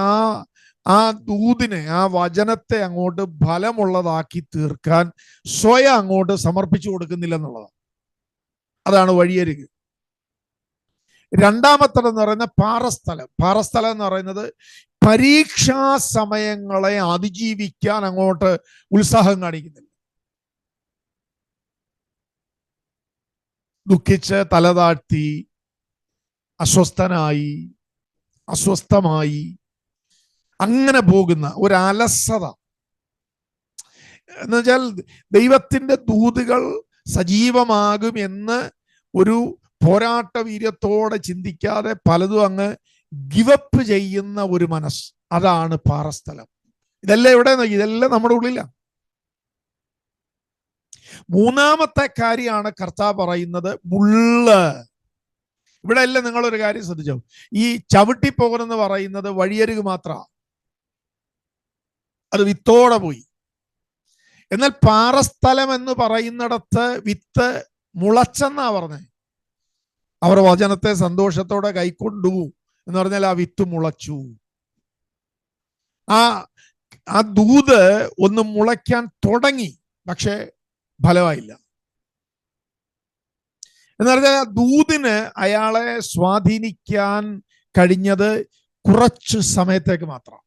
ആ ദൂതിനെ, ആ വചനത്തെ അങ്ങോട്ട് ഫലമുള്ളതാക്കി തീർക്കാൻ സ്വയം അങ്ങോട്ട് സമർപ്പിച്ചു കൊടുക്കുന്നില്ല എന്നുള്ളതാണ്. അതാണ് വഴിയരുക. രണ്ടാമത്തേതെന്ന് പറയുന്ന പാറസ്ഥലം എന്ന് പറയുന്നത് പരീക്ഷാ സമയങ്ങളെ അതിജീവിക്കാൻ അങ്ങോട്ട് ഉത്സാഹം കാണിക്കുന്നില്ല. ദുഃഖിച്ച് തലതാഴ്ത്തി അസ്വസ്ഥമായി അങ്ങനെ പോകുന്ന ഒരു അലസത. എന്നുവെച്ചാൽ ദൈവത്തിന്റെ ദൂതുകൾ സജീവമാകും എന്ന് ഒരു പോരാട്ട വീര്യത്തോടെ ചിന്തിക്കാതെ പലതും അങ്ങ് ഗിവപ്പ് ചെയ്യുന്ന ഒരു മനസ്സ്, അതാണ് പാറസ്ഥലം. ഇതെല്ലാം എവിടെ? ഇതെല്ലാം നമ്മുടെ ഉള്ളിലാണ്. മൂന്നാമത്തെ കാര്യമാണ് കർത്താവ് പറയുന്നത്, മുള്ള്. ഇവിടെ എല്ലാം നിങ്ങളൊരു കാര്യം ശ്രദ്ധിച്ചോ, ഈ ചവിട്ടിപ്പോകണമെന്ന് പറയുന്നത് വഴിയരുക് മാത്രമാണ്, അത് വിത്തോടെ പോയി. എന്നാൽ പാറസ്ഥലം എന്ന് പറയുന്നിടത്ത് വിത്ത് മുളച്ചെന്നാ പറഞ്ഞേ. അവർ വചനത്തെ സന്തോഷത്തോടെ കൈക്കൊണ്ടു എന്ന് പറഞ്ഞാൽ ആ വിത്ത് മുളച്ചു. ആ ദൂത് ഒന്ന് മുളയ്ക്കാൻ തുടങ്ങി, പക്ഷെ ഫലമായില്ല. എന്ന് പറഞ്ഞാൽ ആ ദൂതിന് അയാളെ സ്വാധീനിക്കാൻ കഴിഞ്ഞത് കുറച്ച് സമയത്തേക്ക് മാത്രം.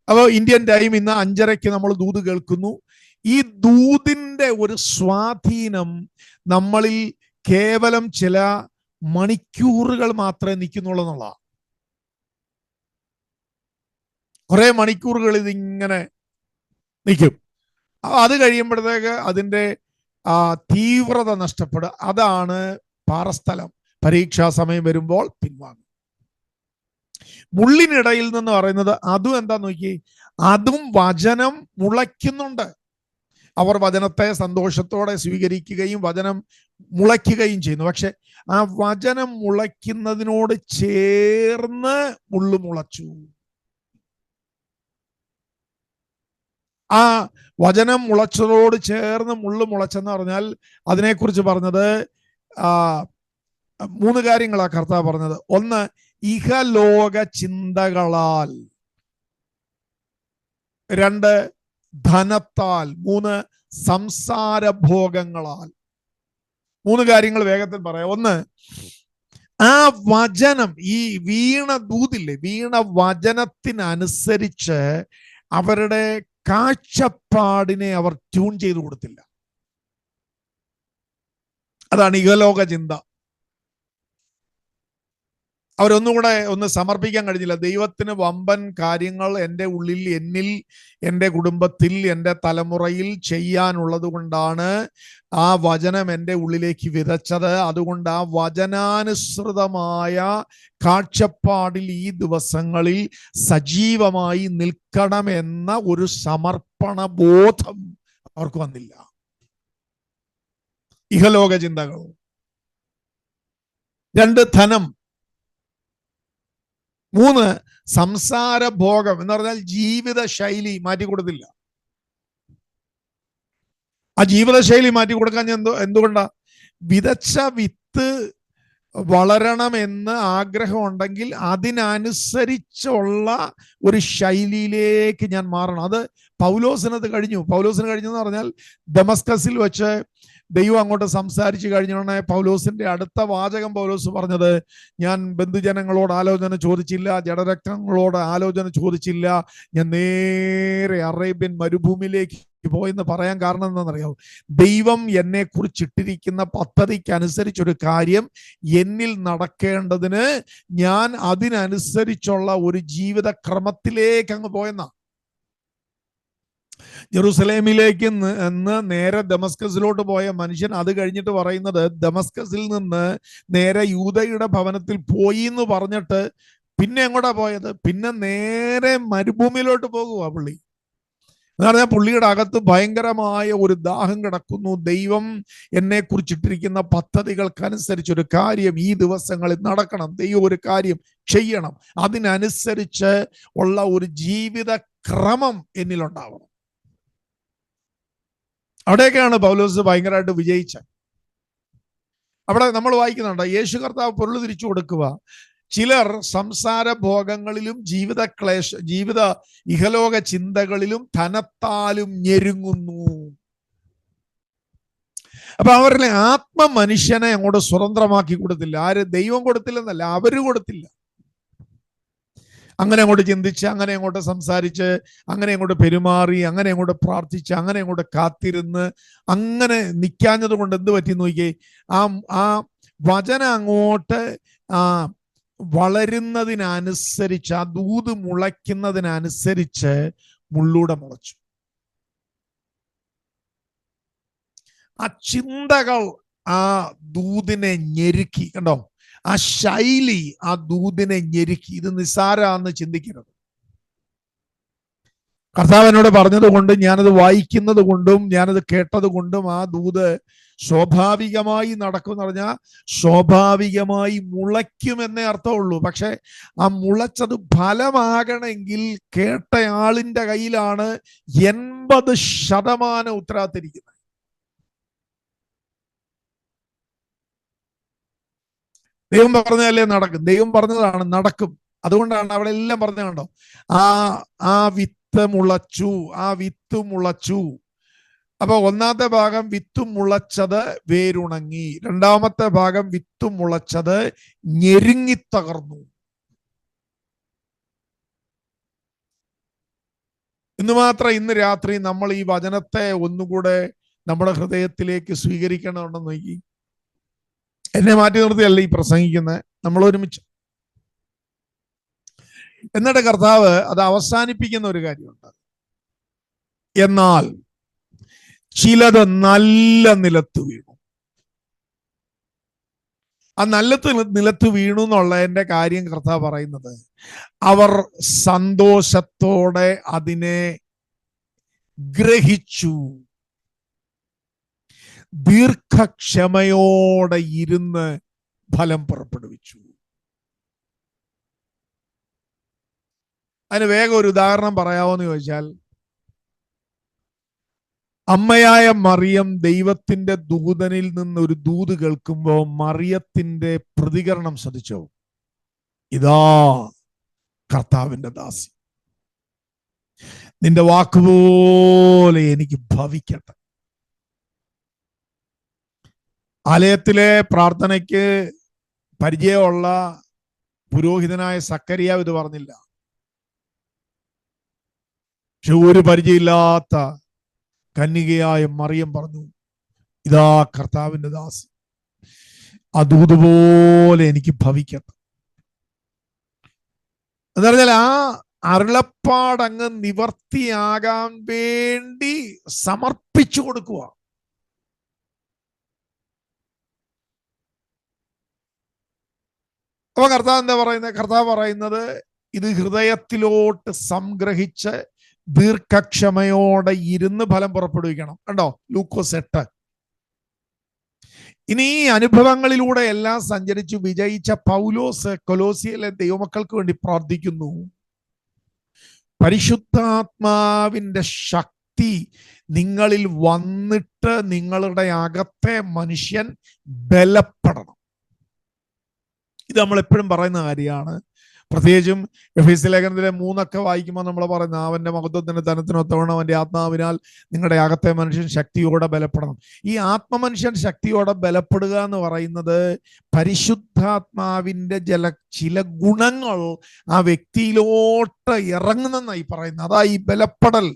അപ്പോൾ ഇന്ത്യൻ ടൈം ഇന്ന് 5:30 നമ്മൾ ദൂത് കേൾക്കുന്നു. ഈ ദൂതിന്റെ ഒരു സ്വാധീനം നമ്മളിൽ കേവലം ചില മണിക്കൂറുകൾ മാത്രമേ നിൽക്കുന്നുള്ളൂ എന്നുള്ളതാണ്. കുറെ മണിക്കൂറുകൾ ഇതിങ്ങനെ നിൽക്കും. അത് കഴിയുമ്പോഴത്തേക്ക് അതിൻ്റെ തീവ്രത നഷ്ടപ്പെടുക. അതാണ് പാറസ്ഥലം. പരീക്ഷാ സമയം വരുമ്പോൾ പിൻവാങ്ങും. മുള്ളിനിടയിൽ നിന്ന് പറയുന്നത് അതും എന്താ നോക്കി, അതും വചനം മുളയ്ക്കുന്നുണ്ട്. അവർ വചനത്തെ സന്തോഷത്തോടെ സ്വീകരിക്കുകയും വചനം മുളയ്ക്കുകയും ചെയ്യുന്നു. പക്ഷെ ആ വചനം മുളയ്ക്കുന്നതിനോട് ചേർന്ന് മുള്ളു മുളച്ചു. ആ വചനം മുളച്ചതോട് ചേർന്ന് മുള്ളു മുളച്ചെന്ന് പറഞ്ഞാൽ അതിനെക്കുറിച്ച് പറഞ്ഞത് 3 കാര്യങ്ങളാണ് കർത്താവ് പറഞ്ഞത്. ഒന്ന്, ഇഹലോക ചിന്തകളാൽ. 2, ധനത്താൽ. 3, സംസാരഭോഗങ്ങളാൽ. 3 കാര്യങ്ങൾ വേഗത്തിൽ പറയാം. ഒന്ന്, ആ വചനം, ഈ വീണ ദൂതില്ലേ, വീണ വചനത്തിനനുസരിച്ച് അവരുടെ കാഴ്ചപ്പാടിനെ അവർ ട്യൂൺ ചെയ്ത് കൊടുത്തില്ല. അതാണ് ഇഹലോക ചിന്ത. അവരൊന്നുകൂടെ ഒന്ന് സമർപ്പിക്കാൻ കഴിഞ്ഞില്ല. ദൈവത്തിന് വമ്പൻ കാര്യങ്ങൾ എൻ്റെ ഉള്ളിൽ, എന്നിൽ, എൻ്റെ കുടുംബത്തിൽ, എൻ്റെ തലമുറയിൽ ചെയ്യാനുള്ളത് കൊണ്ടാണ് ആ വചനം എൻ്റെ ഉള്ളിലേക്ക് വിതച്ചത്. അതുകൊണ്ട് ആ വചനാനുസൃതമായ കാഴ്ചപ്പാടിൽ ഈ ദിവസങ്ങളിൽ സജീവമായി നിൽക്കണമെന്ന ഒരു സമർപ്പണ ബോധം അവർക്ക് വന്നില്ല. ഇഹലോക ചിന്തകൾ. 2, ധനം. 3, സംസാര ഭോഗം എന്ന് പറഞ്ഞാൽ ജീവിത ശൈലി മാറ്റിക്കൊടുത്തില്ല. ആ ജീവിതശൈലി മാറ്റിക്കൊടുക്കാൻ എന്തുകൊണ്ടാ? വിതച്ച വിത്ത് വളരണമെന്ന് ആഗ്രഹമുണ്ടെങ്കിൽ അതിനനുസരിച്ചുള്ള ഒരു ശൈലിയിലേക്ക് ഞാൻ മാറണം. അത് പൗലോസിനത് കഴിഞ്ഞു. പൗലോസിന് കഴിഞ്ഞെന്ന് പറഞ്ഞാൽ ദമസ്കസിൽ വെച്ച് ദൈവം അങ്ങോട്ട് സംസാരിച്ചു കഴിഞ്ഞോണെ പൗലോസിന്റെ അടുത്ത വാചകം പൗലോസ് പറഞ്ഞത്, ഞാൻ ബന്ധുജനങ്ങളോട് ആലോചന ചോദിച്ചില്ല, ജഡരക്തങ്ങളോട് ആലോചന ചോദിച്ചില്ല, ഞാൻ നേരെ അറേബ്യൻ മരുഭൂമിയിലേക്ക് പോയെന്ന് പറയാൻ കാരണം എന്താണെന്നറിയാമോ? ദൈവം എന്നെ കുറിച്ചിട്ടിരിക്കുന്ന പദ്ധതിക്കനുസരിച്ചൊരു കാര്യം എന്നിൽ നടക്കേണ്ടതിന് ഞാൻ അതിനനുസരിച്ചുള്ള ഒരു ജീവിതക്രമത്തിലേക്ക് അങ്ങ് പോയെന്നാ. ജെറുസലേമിലേക്ക് നേരെ ദമസ്കസിലോട്ട് പോയ മനുഷ്യൻ അത് കഴിഞ്ഞിട്ട് പറയുന്നത്, ദമസ്കസിൽ നിന്ന് നേരെ യൂദയുടെ ഭവനത്തിൽ പോയി എന്ന് പറഞ്ഞിട്ട് പിന്നെ എങ്ങോട്ടാ പോയത്? പിന്നെ നേരെ മരുഭൂമിയിലോട്ട് പോകുക പുള്ളി. എന്ന് പറഞ്ഞാൽ പുള്ളിയുടെ അകത്ത് ഭയങ്കരമായ ഒരു ദാഹം കിടക്കുന്നു. ദൈവം എന്നെ കുറിച്ചിട്ടിരിക്കുന്ന പദ്ധതികൾക്കനുസരിച്ചൊരു കാര്യം ഈ ദിവസങ്ങളിൽ നടക്കണം, ദൈവം ഒരു കാര്യം ചെയ്യണം, അതിനനുസരിച്ച് ഉള്ള ഒരു ജീവിത ക്രമം എന്നിലുണ്ടാവണം. അവിടെയൊക്കെയാണ് പൗലോസ് ഭയങ്കരമായിട്ട് വിജയിച്ചത്. അവിടെ നമ്മൾ വായിക്കുന്നുണ്ട്, യേശു കർത്താവ് പൊരുൾ തിരിച്ചു കൊടുക്കുക. ചിലർ സംസാര ഭോഗങ്ങളിലും ജീവിത ഇഹലോക ചിന്തകളിലും ധനത്താലും ഞെരുങ്ങുന്നു. അപ്പൊ അവരിലെ ആത്മ മനുഷ്യനെ അങ്ങോട്ട് സ്വതന്ത്രമാക്കി കൊടുത്തില്ല. ആര്? ദൈവം കൊടുത്തില്ലെന്നല്ല, അവര് കൊടുത്തില്ല. അങ്ങനെ അങ്ങോട്ട് ചിന്തിച്ച്, അങ്ങനെ അങ്ങോട്ട് സംസാരിച്ച്, അങ്ങനെ അങ്ങോട്ട് പെരുമാറി, അങ്ങനെ അങ്ങോട്ട് പ്രാർത്ഥിച്ച്, അങ്ങനെ അങ്ങോട്ട് കാത്തിരുന്ന്, അങ്ങനെ നിൽക്കാഞ്ഞത് കൊണ്ട് എന്ത് പറ്റി നോക്കിയേ? ആ വചനം അങ്ങോട്ട് വളരുന്നതിനനുസരിച്ച്, ആ ദൂത് മുളയ്ക്കുന്നതിനനുസരിച്ച് മുള്ളൂടെ മുളച്ചു. ആ ചിന്തകൾ ആ ദൂതിനെ ഞെരുക്കി. കണ്ടോ? ആ ശൈലി ആ ദൂതിനെ ഞെരുക്കി. ഇത് നിസ്സാരാന്ന് ചിന്തിക്കരുത്. കർത്താവ് എന്നോട് പറഞ്ഞത് കൊണ്ട്, ഞാനത് വായിക്കുന്നത് കൊണ്ടും ഞാനത് കേട്ടത് കൊണ്ടും ആ ദൂത് സ്വാഭാവികമായി നടക്കും എന്ന് പറഞ്ഞാൽ സ്വാഭാവികമായി മുളയ്ക്കുമെന്നേ അർത്ഥമുള്ളൂ. പക്ഷെ ആ മുളച്ചത് ഫലമാകണമെങ്കിൽ കേട്ടയാളിന്റെ കയ്യിലാണ് 80% ഉത്തരവാദിത്തം. ദൈവം പറഞ്ഞതല്ലേ നടക്കും. ദൈവം പറഞ്ഞതാണ് നടക്കും. അതുകൊണ്ടാണ് അവിടെ എല്ലാം പറഞ്ഞ കണ്ടോ, ആ വിത്ത് മുളച്ചു, ആ വിത്ത് മുളച്ചു. അപ്പൊ ഒന്നാമത്തെ ഭാഗം വിത്ത് മുളച്ചത് വേരുണങ്ങി, രണ്ടാമത്തെ ഭാഗം വിത്ത് മുളച്ചത് ഞെരുങ്ങി തകർന്നു. ഇന്ന് രാത്രി നമ്മൾ ഈ വചനത്തെ ഒന്നുകൂടെ നമ്മുടെ ഹൃദയത്തിലേക്ക് സ്വീകരിക്കണമെന്ന് നോക്കി. എന്നെ മാറ്റി നിർത്തിയല്ല ഈ പ്രസംഗിക്കുന്നത്, നമ്മൾ ഒരുമിച്ച്. എന്നിട്ട് കർത്താവ് അത് അവസാനിപ്പിക്കുന്ന ഒരു കാര്യമുണ്ട്. എന്നാൽ ചിലത് നല്ല നിലത്ത് വീണു. ആ നിലത്ത് വീണു എന്നുള്ളതിന്റെ കാര്യം കർത്താവ് പറയുന്നത്, അവർ സന്തോഷത്തോടെ അതിനെ ഗ്രഹിച്ചു, ദീർഘക്ഷമയോടെ ഇരുന്ന് ഫലം പുറപ്പെടുവിച്ചു. അതിന് വേഗം ഒരു ഉദാഹരണം പറയാവോന്ന് ചോദിച്ചാൽ, അമ്മയായ മറിയം ദൈവത്തിന്റെ ദൂതനിൽ നിന്ന് ഒരു ദൂത് കേൾക്കുമ്പോൾ മറിയത്തിന്റെ പ്രതികരണം ശ്രദ്ധിച്ചോ? ഇതാ കർത്താവിന്റെ ദാസി, നിന്റെ വാക്കുപോലെ എനിക്ക് ഭവിക്കട്ടെ. ആലയത്തിലെ പ്രാർത്ഥനയ്ക്ക് പരിചയമുള്ള പുരോഹിതനായ സക്കറിയാവ് ഇത് പറഞ്ഞില്ല. പക്ഷെ ഒരു പരിചയമില്ലാത്ത കന്യകയായ മറിയം പറഞ്ഞു, ഇതാ കർത്താവിന്റെ ദാസി, അതുപോലെ എനിക്ക് ഭവിക്കട്ടെ. എന്ന് പറഞ്ഞാൽ ആ അരുളപ്പാടങ്ങ് നിവർത്തിയാകാൻ വേണ്ടി സമർപ്പിച്ചു കൊടുക്കുക. അപ്പൊ കർത്താവ് എന്താ പറയുന്നത്? കർത്താവ് പറയുന്നത് ഇത് ഹൃദയത്തിലോട്ട് സംഗ്രഹിച്ച് ദീർഘക്ഷമയോടെ ഇരുന്ന് ഫലം പുറപ്പെടുവിക്കണം. കണ്ടോ, ലൂക്കോസ് 8. ഇനി ഈ അനുഭവങ്ങളിലൂടെ എല്ലാം സഞ്ചരിച്ചു വിജയിച്ച പൗലോസ് കൊലോസിയിലെ ദൈവമക്കൾക്ക് വേണ്ടി പ്രാർത്ഥിക്കുന്നു. പരിശുദ്ധാത്മാവിന്റെ ശക്തി നിങ്ങളിൽ വന്നിട്ട് നിങ്ങളുടെ അകത്തെ മനുഷ്യൻ ബലപ്പെടണം. ഇത് നമ്മൾ എപ്പോഴും പറയുന്ന കാര്യമാണ്. പ്രത്യേകിച്ചും എഫേസ്യ ലേഖനത്തിലെ 3 വായിക്കുമ്പോൾ നമ്മൾ പറയുന്ന അവന്റെ മഹത്വത്തിന് ധനത്തിനൊത്തവണ്ണം അവന്റെ ആത്മാവിനാൽ നിങ്ങളുടെ അകത്തെ മനുഷ്യൻ ശക്തിയോടെ ബലപ്പെടണം. ഈ ആത്മമനുഷ്യൻ ശക്തിയോടെ ബലപ്പെടുക എന്ന് പറയുന്നത് പരിശുദ്ധാത്മാവിന്റെ ചില ഗുണങ്ങൾ ആ വ്യക്തിയിലോട്ട് ഇറങ്ങുന്നെന്നായി പറയുന്നത്. അതാ ഈ ബലപ്പെടൽ.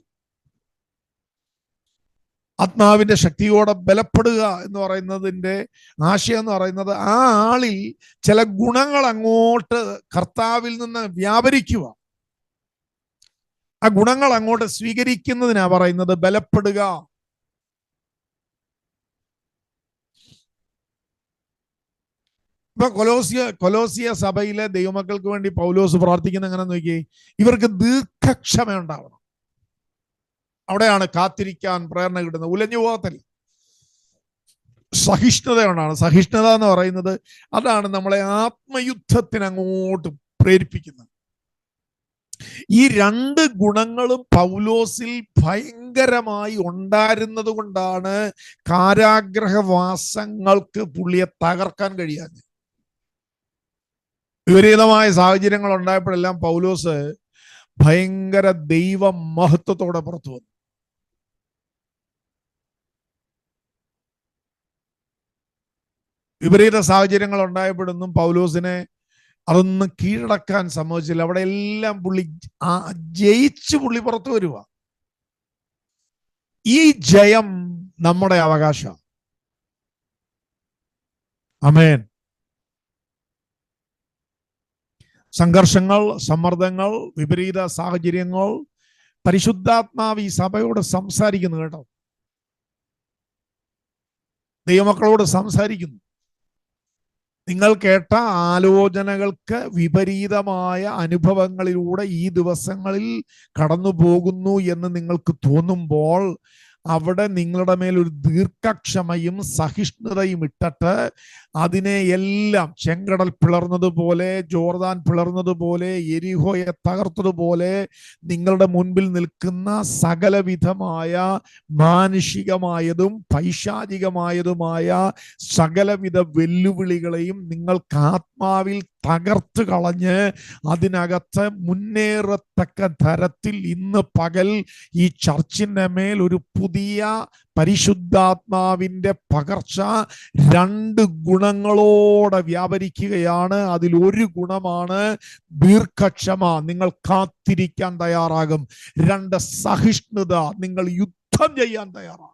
ആത്മാവിന്റെ ശക്തിയോടെ ബലപ്പെടുക എന്ന് പറയുന്നതിന്റെ ആശയം എന്ന് പറയുന്നത് ആ ആളിൽ ചില ഗുണങ്ങൾ അങ്ങോട്ട് കർത്താവിൽ നിന്ന് വ്യാപരിക്കുക, ആ ഗുണങ്ങൾ അങ്ങോട്ട് സ്വീകരിക്കുന്നതിനാ പറയുന്നത് ബലപ്പെടുക. ഇപ്പൊ കൊലോസിയ സഭയിലെ ദൈവമക്കൾക്ക് വേണ്ടി പൗലോസ് പ്രാർത്ഥിക്കുന്ന എങ്ങനെ നോക്കിയേ, ഇവർക്ക് ദീർഘക്ഷമ ഉണ്ടാവണം. അവിടെയാണ് കാത്തിരിക്കാൻ പ്രേരണ കിട്ടുന്നത്. ഉലഞ്ഞു പോകത്തില്ല, സഹിഷ്ണുതയോടാണ്. സഹിഷ്ണുത എന്ന് പറയുന്നത് അതാണ് നമ്മളെ ആത്മയുദ്ധത്തിന് അങ്ങോട്ട് പ്രേരിപ്പിക്കുന്നത്. ഈ 2 ഗുണങ്ങളും പൗലോസിൽ ഭയങ്കരമായി ഉണ്ടായിരുന്നത് കൊണ്ടാണ് കാരാഗ്രഹവാസങ്ങൾക്ക് പുള്ളിയെ തകർക്കാൻ കഴിയാഞ്ഞത്. വിപരീതമായ സാഹചര്യങ്ങൾ ഉണ്ടായപ്പോഴെല്ലാം പൗലോസ് ഭയങ്കര ദൈവ മഹത്വത്തോടെ പുറത്തു വന്നു. വിപരീത സാഹചര്യങ്ങൾ ഉണ്ടായപ്പോഴൊന്നും പൗലോസിനെ അതൊന്നും കീഴടക്കാൻ സമ്മതിച്ചില്ല. അവിടെ എല്ലാം പുള്ളി ജയിച്ച് പുള്ളി പുറത്തു വരുക. ഈ ജയം നമ്മുടെ അവകാശം. ആമേൻ. സംഘർഷങ്ങൾ, സമ്മർദ്ദങ്ങൾ, വിപരീത സാഹചര്യങ്ങൾ, പരിശുദ്ധാത്മാവ് ഈ സഭയോട് സംസാരിക്കുന്നു കേട്ടോ. ദൈവമക്കളോട് സംസാരിക്കുന്നു. നിങ്ങൾ കേട്ട ആലോചനകൾക്ക് വിപരീതമായ അനുഭവങ്ങളിലൂടെ ഈ ദിവസങ്ങളിൽ കടന്നു പോകുന്നു എന്ന് നിങ്ങൾക്ക് തോന്നുമ്പോൾ അവിടെ നിങ്ങളുടെ മേൽ ഒരു ദീർഘക്ഷമയും സഹിഷ്ണുതയും ഇട്ടിട്ട് അതിനെ എല്ലാം ചെങ്കടൽ പിളർന്നതുപോലെ, ജോർദാൻ പിളർന്നതുപോലെ, എരിഹോയെ തകർത്തതുപോലെ നിങ്ങളുടെ മുൻപിൽ നിൽക്കുന്ന സകലവിധമായ മാനുഷികമായതും പൈശാചികമായതുമായ സകലവിധ വെല്ലുവിളികളെയും നിങ്ങൾക്ക് ആത്മാവിൽ തകർത്ത് കളഞ്ഞ് അതിനകത്ത് മുന്നേറത്തക്ക തരത്തിൽ ഇന്ന് പകൽ ഈ ചർച്ചിന്റെ മേൽ ഒരു പുതിയ പരിശുദ്ധാത്മാവിന്റെ പകർച്ച 2 ഗുണങ്ങളോടെ വ്യാപരിക്കുകയാണ്. അതിലൊരു ഗുണമാണ് ദീർഘക്ഷമ, നിങ്ങൾ കാത്തിരിക്കാൻ തയ്യാറാകും. 2 സഹിഷ്ണുത, നിങ്ങൾ യുദ്ധം ചെയ്യാൻ തയ്യാറാകും.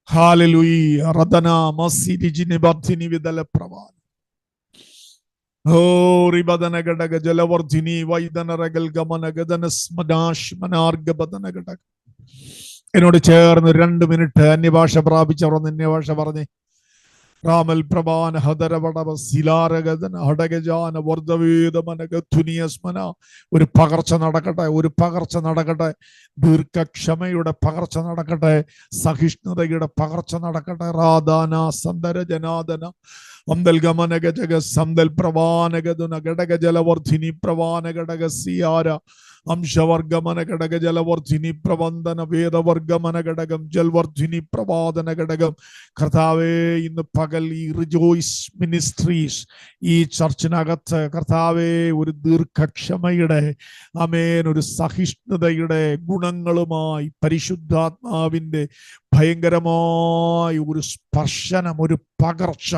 ഹല്ലേലൂയ. റദന മസിരി ജിനിബർത്തിനി വിദല പ്രവാൻ ഓ റിബദന ഗടക ജലവർധിനി വൈദന റഗൽ ഗമന ഗദന സ്മദാഷ് മനാർഗ ബദന ഗടക. എന്നോട് ചേർന്ന് 2 മിനിറ്റ് അന്യഭാഷ പ്രാപിച്ചവർ അന്യഭാഷ പറഞ്ഞേ. റാമൽ പ്രഭാന ഹദരവടവ സിലാരഗദന ഹടഗജാന വർദ്ധവേദമനഗധുനിയസ്മന. ഒരു പകർച്ച നടക്കട്ടെ, ഒരു പകർച്ച നടക്കട്ടെ. ദീർഘക്ഷമയുടെ പകർച്ച നടക്കട്ടെ, സഹിഷ്ണുതയുടെ പകർച്ച നടക്കട്ടെ. റാദാന സന്ദര ജനാദന അന്തൽ ഗമനഗ ജഗ സന്തൽ പ്രവാനഗദുന ഘടക ജലവർധിനി പ്രവാന ഘടക സിയാര അംശവർഗമന ഘടക ജലവർധിനി പ്രവന്ദന വേദവർഗമന ഘടകം ജൽവർധിനി പ്രവാദന ഘടകം. കർത്താവേ, ഇന്ന് പകൽ ഈ റിജോയ്സ് മിനിസ്ട്രീസ് ഈ ചർച്ചിനകത്ത് കർത്താവേ ഒരു ദീർഘക്ഷമയുടെ ആമേൻ ഒരു സഹിഷ്ണുതയുടെ ഗുണങ്ങളുമായി പരിശുദ്ധാത്മാവിന്റെ ഭയങ്കരമായ ഒരു സ്പർശനം, ഒരു പകർച്ച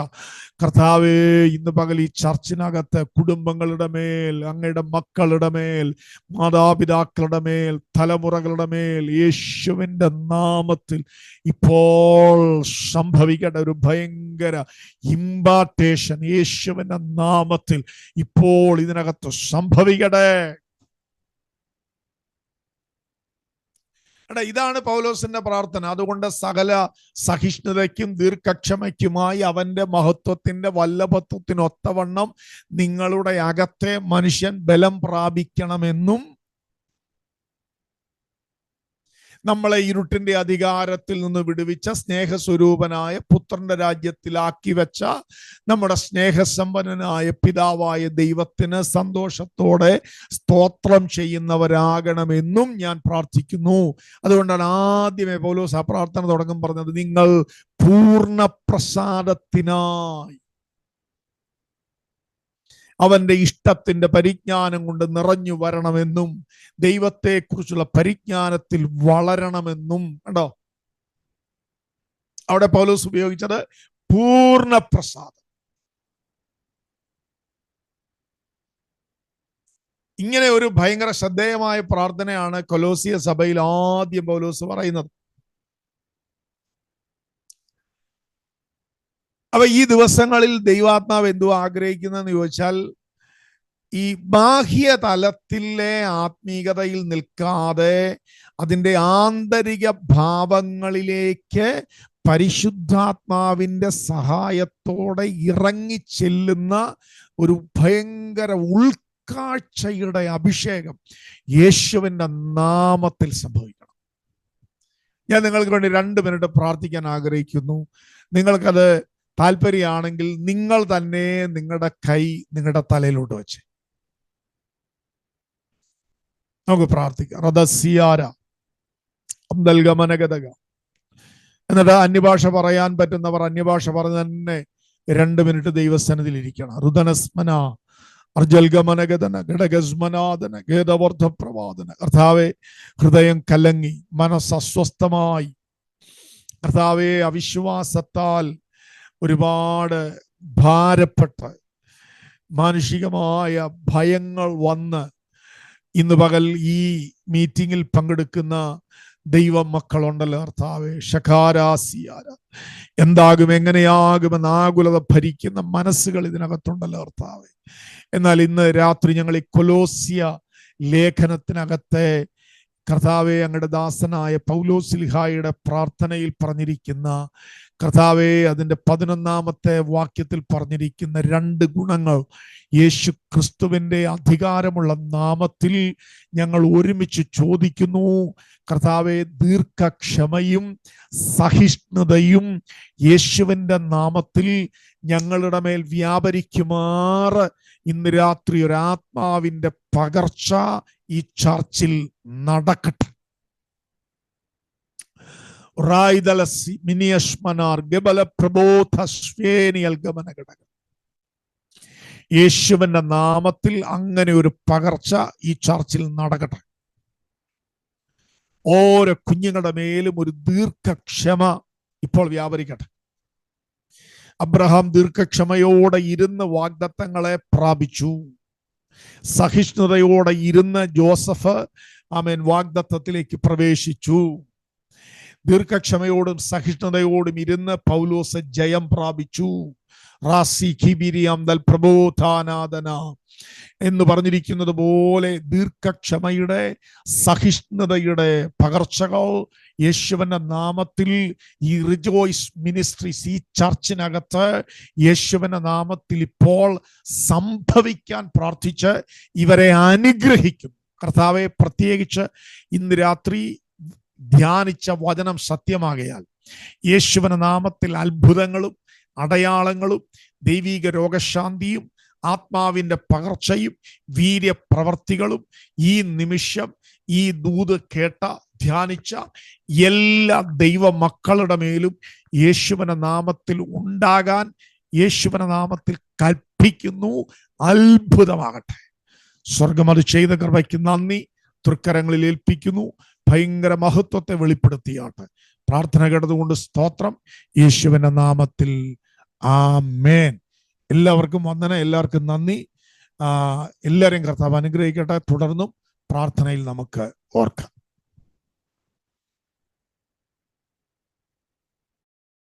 കർത്താവേ, ഇന്ന് പകൽ ഈ ചർച്ചിനകത്ത് കുടുംബങ്ങളുടെ മേൽ, അങ്ങയുടെ മക്കളുടെ മേൽ, മാതാപിതാക്കളുടെ മേൽ, തലമുറകളുടെ മേൽ യേശുവിൻ്റെ നാമത്തിൽ ഇപ്പോൾ സംഭവിക്കേണ്ട ഒരു ഭയങ്കര ഇമ്പാർട്ടേഷൻ യേശുവിൻ്റെ നാമത്തിൽ ഇപ്പോൾ ഇതിനകത്ത് സംഭവിക്കട്ടെ. ഇതാണ് പൗലോസിന്റെ പ്രാർത്ഥന. അതുകൊണ്ട് സകല സഹിഷ്ണുതയ്ക്കും ദീർഘക്ഷമയ്ക്കുമായി അവന്റെ മഹത്വത്തിന്റെ വല്ലഭത്വത്തിനൊത്തവണ്ണം നിങ്ങളുടെ അകത്തെ മനുഷ്യൻ ബലം പ്രാപിക്കണമെന്നും നമ്മളെ ഇരുട്ടിന്റെ അധികാരത്തിൽ നിന്ന് വിടുവിച്ച സ്നേഹസ്വരൂപനായ പുത്രന്റെ രാജ്യത്തിലാക്കി വെച്ച നമ്മുടെ സ്നേഹസമ്പന്നനായ പിതാവായ ദൈവത്തിന് സന്തോഷത്തോടെ സ്തോത്രം ചെയ്യുന്നവരാകണമെന്നും ഞാൻ പ്രാർത്ഥിക്കുന്നു. അതുകൊണ്ടാണ് ആദ്യമേ പൗലോസ് ആ പ്രാർത്ഥന തുടങ്ങും പറഞ്ഞത്, നിങ്ങൾ പൂർണ്ണ പ്രസാദത്തിനായി അവന്റെ ഇഷ്ടത്തിന്റെ പരിജ്ഞാനം കൊണ്ട് നിറഞ്ഞു വരണമെന്നും ദൈവത്തെക്കുറിച്ചുള്ള പരിജ്ഞാനത്തിൽ വളരണമെന്നും. കണ്ടോ, അവിടെ പൗലോസ് ഉപയോഗിച്ചത് പൂർണ്ണ പ്രസാദം. ഇങ്ങനെ ഒരു ഭയങ്കര ശ്രദ്ധേയമായ പ്രാർത്ഥനയാണ് കൊലോസിയ സഭയിൽ ആദ്യം പൗലോസ് പറയുന്നത്. അപ്പൊ ഈ ദിവസങ്ങളിൽ ദൈവാത്മാവ് എന്തു ആഗ്രഹിക്കുന്നതെന്ന് ചോദിച്ചാൽ, ഈ ബാഹ്യ തലത്തിലെ ആത്മീകതയിൽ നിൽക്കാതെ അതിൻ്റെ ആന്തരിക ഭാവങ്ങളിലേക്ക് പരിശുദ്ധാത്മാവിൻ്റെ സഹായത്തോടെ ഇറങ്ങിച്ചെല്ലുന്ന ഒരു ഭയങ്കര ഉൾക്കാഴ്ചയുടെ അഭിഷേകം യേശുവിൻ്റെ നാമത്തിൽ സംഭവിക്കണം. ഞാൻ നിങ്ങൾക്ക് വേണ്ടി 2 മിനിറ്റ് പ്രാർത്ഥിക്കാൻ ആഗ്രഹിക്കുന്നു. നിങ്ങൾക്കത് താല്പര്യമാണെങ്കിൽ നിങ്ങൾ തന്നെ നിങ്ങളുടെ കൈ നിങ്ങളുടെ തലയിലോട്ട് വെച്ച് നമുക്ക് പ്രാർത്ഥിക്കാം. റദസിയാര അബ്ദൽഗമനഗതക. എന്നിട്ട് അന്യഭാഷ പറയാൻ പറ്റുന്നവർ അന്യഭാഷ പറഞ്ഞ് തന്നെ 2 മിനിറ്റ് ദൈവസന്നിധിയിൽ ഇരിക്കണം. റുദനസ്മന അർജൽഗമനഗതന ഘടകസ്മനാദന ഖേദവർദ്ധപ്രവാദന. കർത്താവെ, ഹൃദയം കലങ്ങി മനസ്സ് അസ്വസ്ഥമായി, കർത്താവെ അവിശ്വാസത്താൽ ഒരുപാട് ഭാരപ്പെട്ട് മാനുഷികമായ ഭയങ്ങൾ വന്ന് ഇന്ന് പകൽ ഈ മീറ്റിങ്ങിൽ പങ്കെടുക്കുന്ന ദൈവ മക്കളുണ്ടല്ലോ കർത്താവേ, ഷഖാരാസിയാര, എന്താകും എങ്ങനെയാകുമെന്ന് ആകുലത ഭരിക്കുന്ന മനസ്സുകൾ ഇതിനകത്തുണ്ടല്ലോ കർത്താവേ. എന്നാൽ ഇന്ന് രാത്രി ഞങ്ങൾ ഈ കൊലോസ്യ ലേഖനത്തിനകത്തെ കർത്താവെ, അങ്ങയുടെ ദാസനായ പൗലോസ്ലിഹായുടെ പ്രാർത്ഥനയിൽ പറഞ്ഞിരിക്കുന്ന കർത്താവെ, അതിൻ്റെ 11-ാമത്തെ വാക്യത്തിൽ പറഞ്ഞിരിക്കുന്ന 2 ഗുണങ്ങൾ യേശു ക്രിസ്തുവിൻ്റെ അധികാരമുള്ള നാമത്തിൽ ഞങ്ങൾ ഒരുമിച്ച് ചോദിക്കുന്നു. കർത്താവെ, ദീർഘക്ഷമയും സഹിഷ്ണുതയും യേശുവിൻ്റെ നാമത്തിൽ ഞങ്ങളുടെ മേൽ വ്യാപരിക്കുമാറ് ഇന്ന് രാത്രി ഒരു ആത്മാവിൻ്റെ പകർച്ച ഈ ചർച്ചിൽ നടക്കട്ടെ. യേശുവിന്റെ നാമത്തിൽ അങ്ങനെ ഒരു പകർച്ച ഈ ചർച്ചിൽ നടക്കട്ടെ. ഓരോ കുഞ്ഞുങ്ങളുടെ മേലും ഒരു ദീർഘക്ഷമ ഇപ്പോൾ വ്യാപരിക്കട്ടെ. അബ്രഹാം ദീർഘക്ഷമയോടെ ഇരുന്ന് വാഗ്ദത്തങ്ങളെ പ്രാപിച്ചു. സഹിഷ്ണുതയോടെ ഇരുന്ന് ജോസഫ് ആമേൻ വാഗ്ദത്തത്തിലേക്ക് പ്രവേശിച്ചു. ദീർഘക്ഷമയോടും സഹിഷ്ണുതയോടും ഇരുന്ന് പൗലോസ് ജയം പ്രാപിച്ചു. റാസി ഖിബിരിയാം ദൽ പ്രബോധാനാദന എന്ന് പറഞ്ഞിരിക്കുന്നത് പോലെ ദീർഘക്ഷമയുടെ സഹിഷ്ണുതയുടെ പകർച്ചകൾ യേശുവിന്റെ നാമത്തിൽ ഈ റിജോയ്സ് മിനിസ്ട്രീസ്, ഈ ചർച്ചിനകത്ത് യേശുവിന്റെ നാമത്തിൽ ഇപ്പോൾ സംഭവിക്കാൻ പ്രാർത്ഥിച്ച് ഇവരെ അനുഗ്രഹിക്കും. കർത്താവെ, പ്രത്യേകിച്ച് ഇന്ന് രാത്രി ധ്യാനിച്ച വചനം സത്യമാകയാൽ യേശുവിന്റെ നാമത്തിൽ അത്ഭുതങ്ങളും അടയാളങ്ങളും ദൈവിക രോഗശാന്തിയും ആത്മാവിന്റെ പകർച്ചയും വീര്യപ്രവർത്തികളും ഈ നിമിഷം ഈ ദൂത് കേട്ട ധ്യാനിച്ച എല്ലാ ദൈവ മക്കളുടെ മേലും യേശുവിന്റെ നാമത്തിൽ ഉണ്ടാകാൻ യേശുവിന്റെ നാമത്തിൽ കൽപ്പിക്കുന്നു. അത്ഭുതമാകട്ടെ. സ്വർഗം അത് ചെയ്ത കൃപയ്ക്ക് നന്ദി. തൃക്കരങ്ങളിൽ ഏൽപ്പിക്കുന്നു. ഭയങ്കര മഹത്വത്തെ വെളിപ്പെടുത്തിയാട്ടെ. പ്രാർത്ഥന കേട്ടതുകൊണ്ട് സ്തോത്രം. യേശുവിന്റെ നാമത്തിൽ ആമേൻ. എല്ലാവർക്കും വന്ദനം, എല്ലാവർക്കും നന്ദി. എല്ലാവരെയും കർത്താവ് അനുഗ്രഹിക്കട്ടെ. തുടർന്നും പ്രാർത്ഥനയിൽ നമുക്ക് ഓർക്കാം.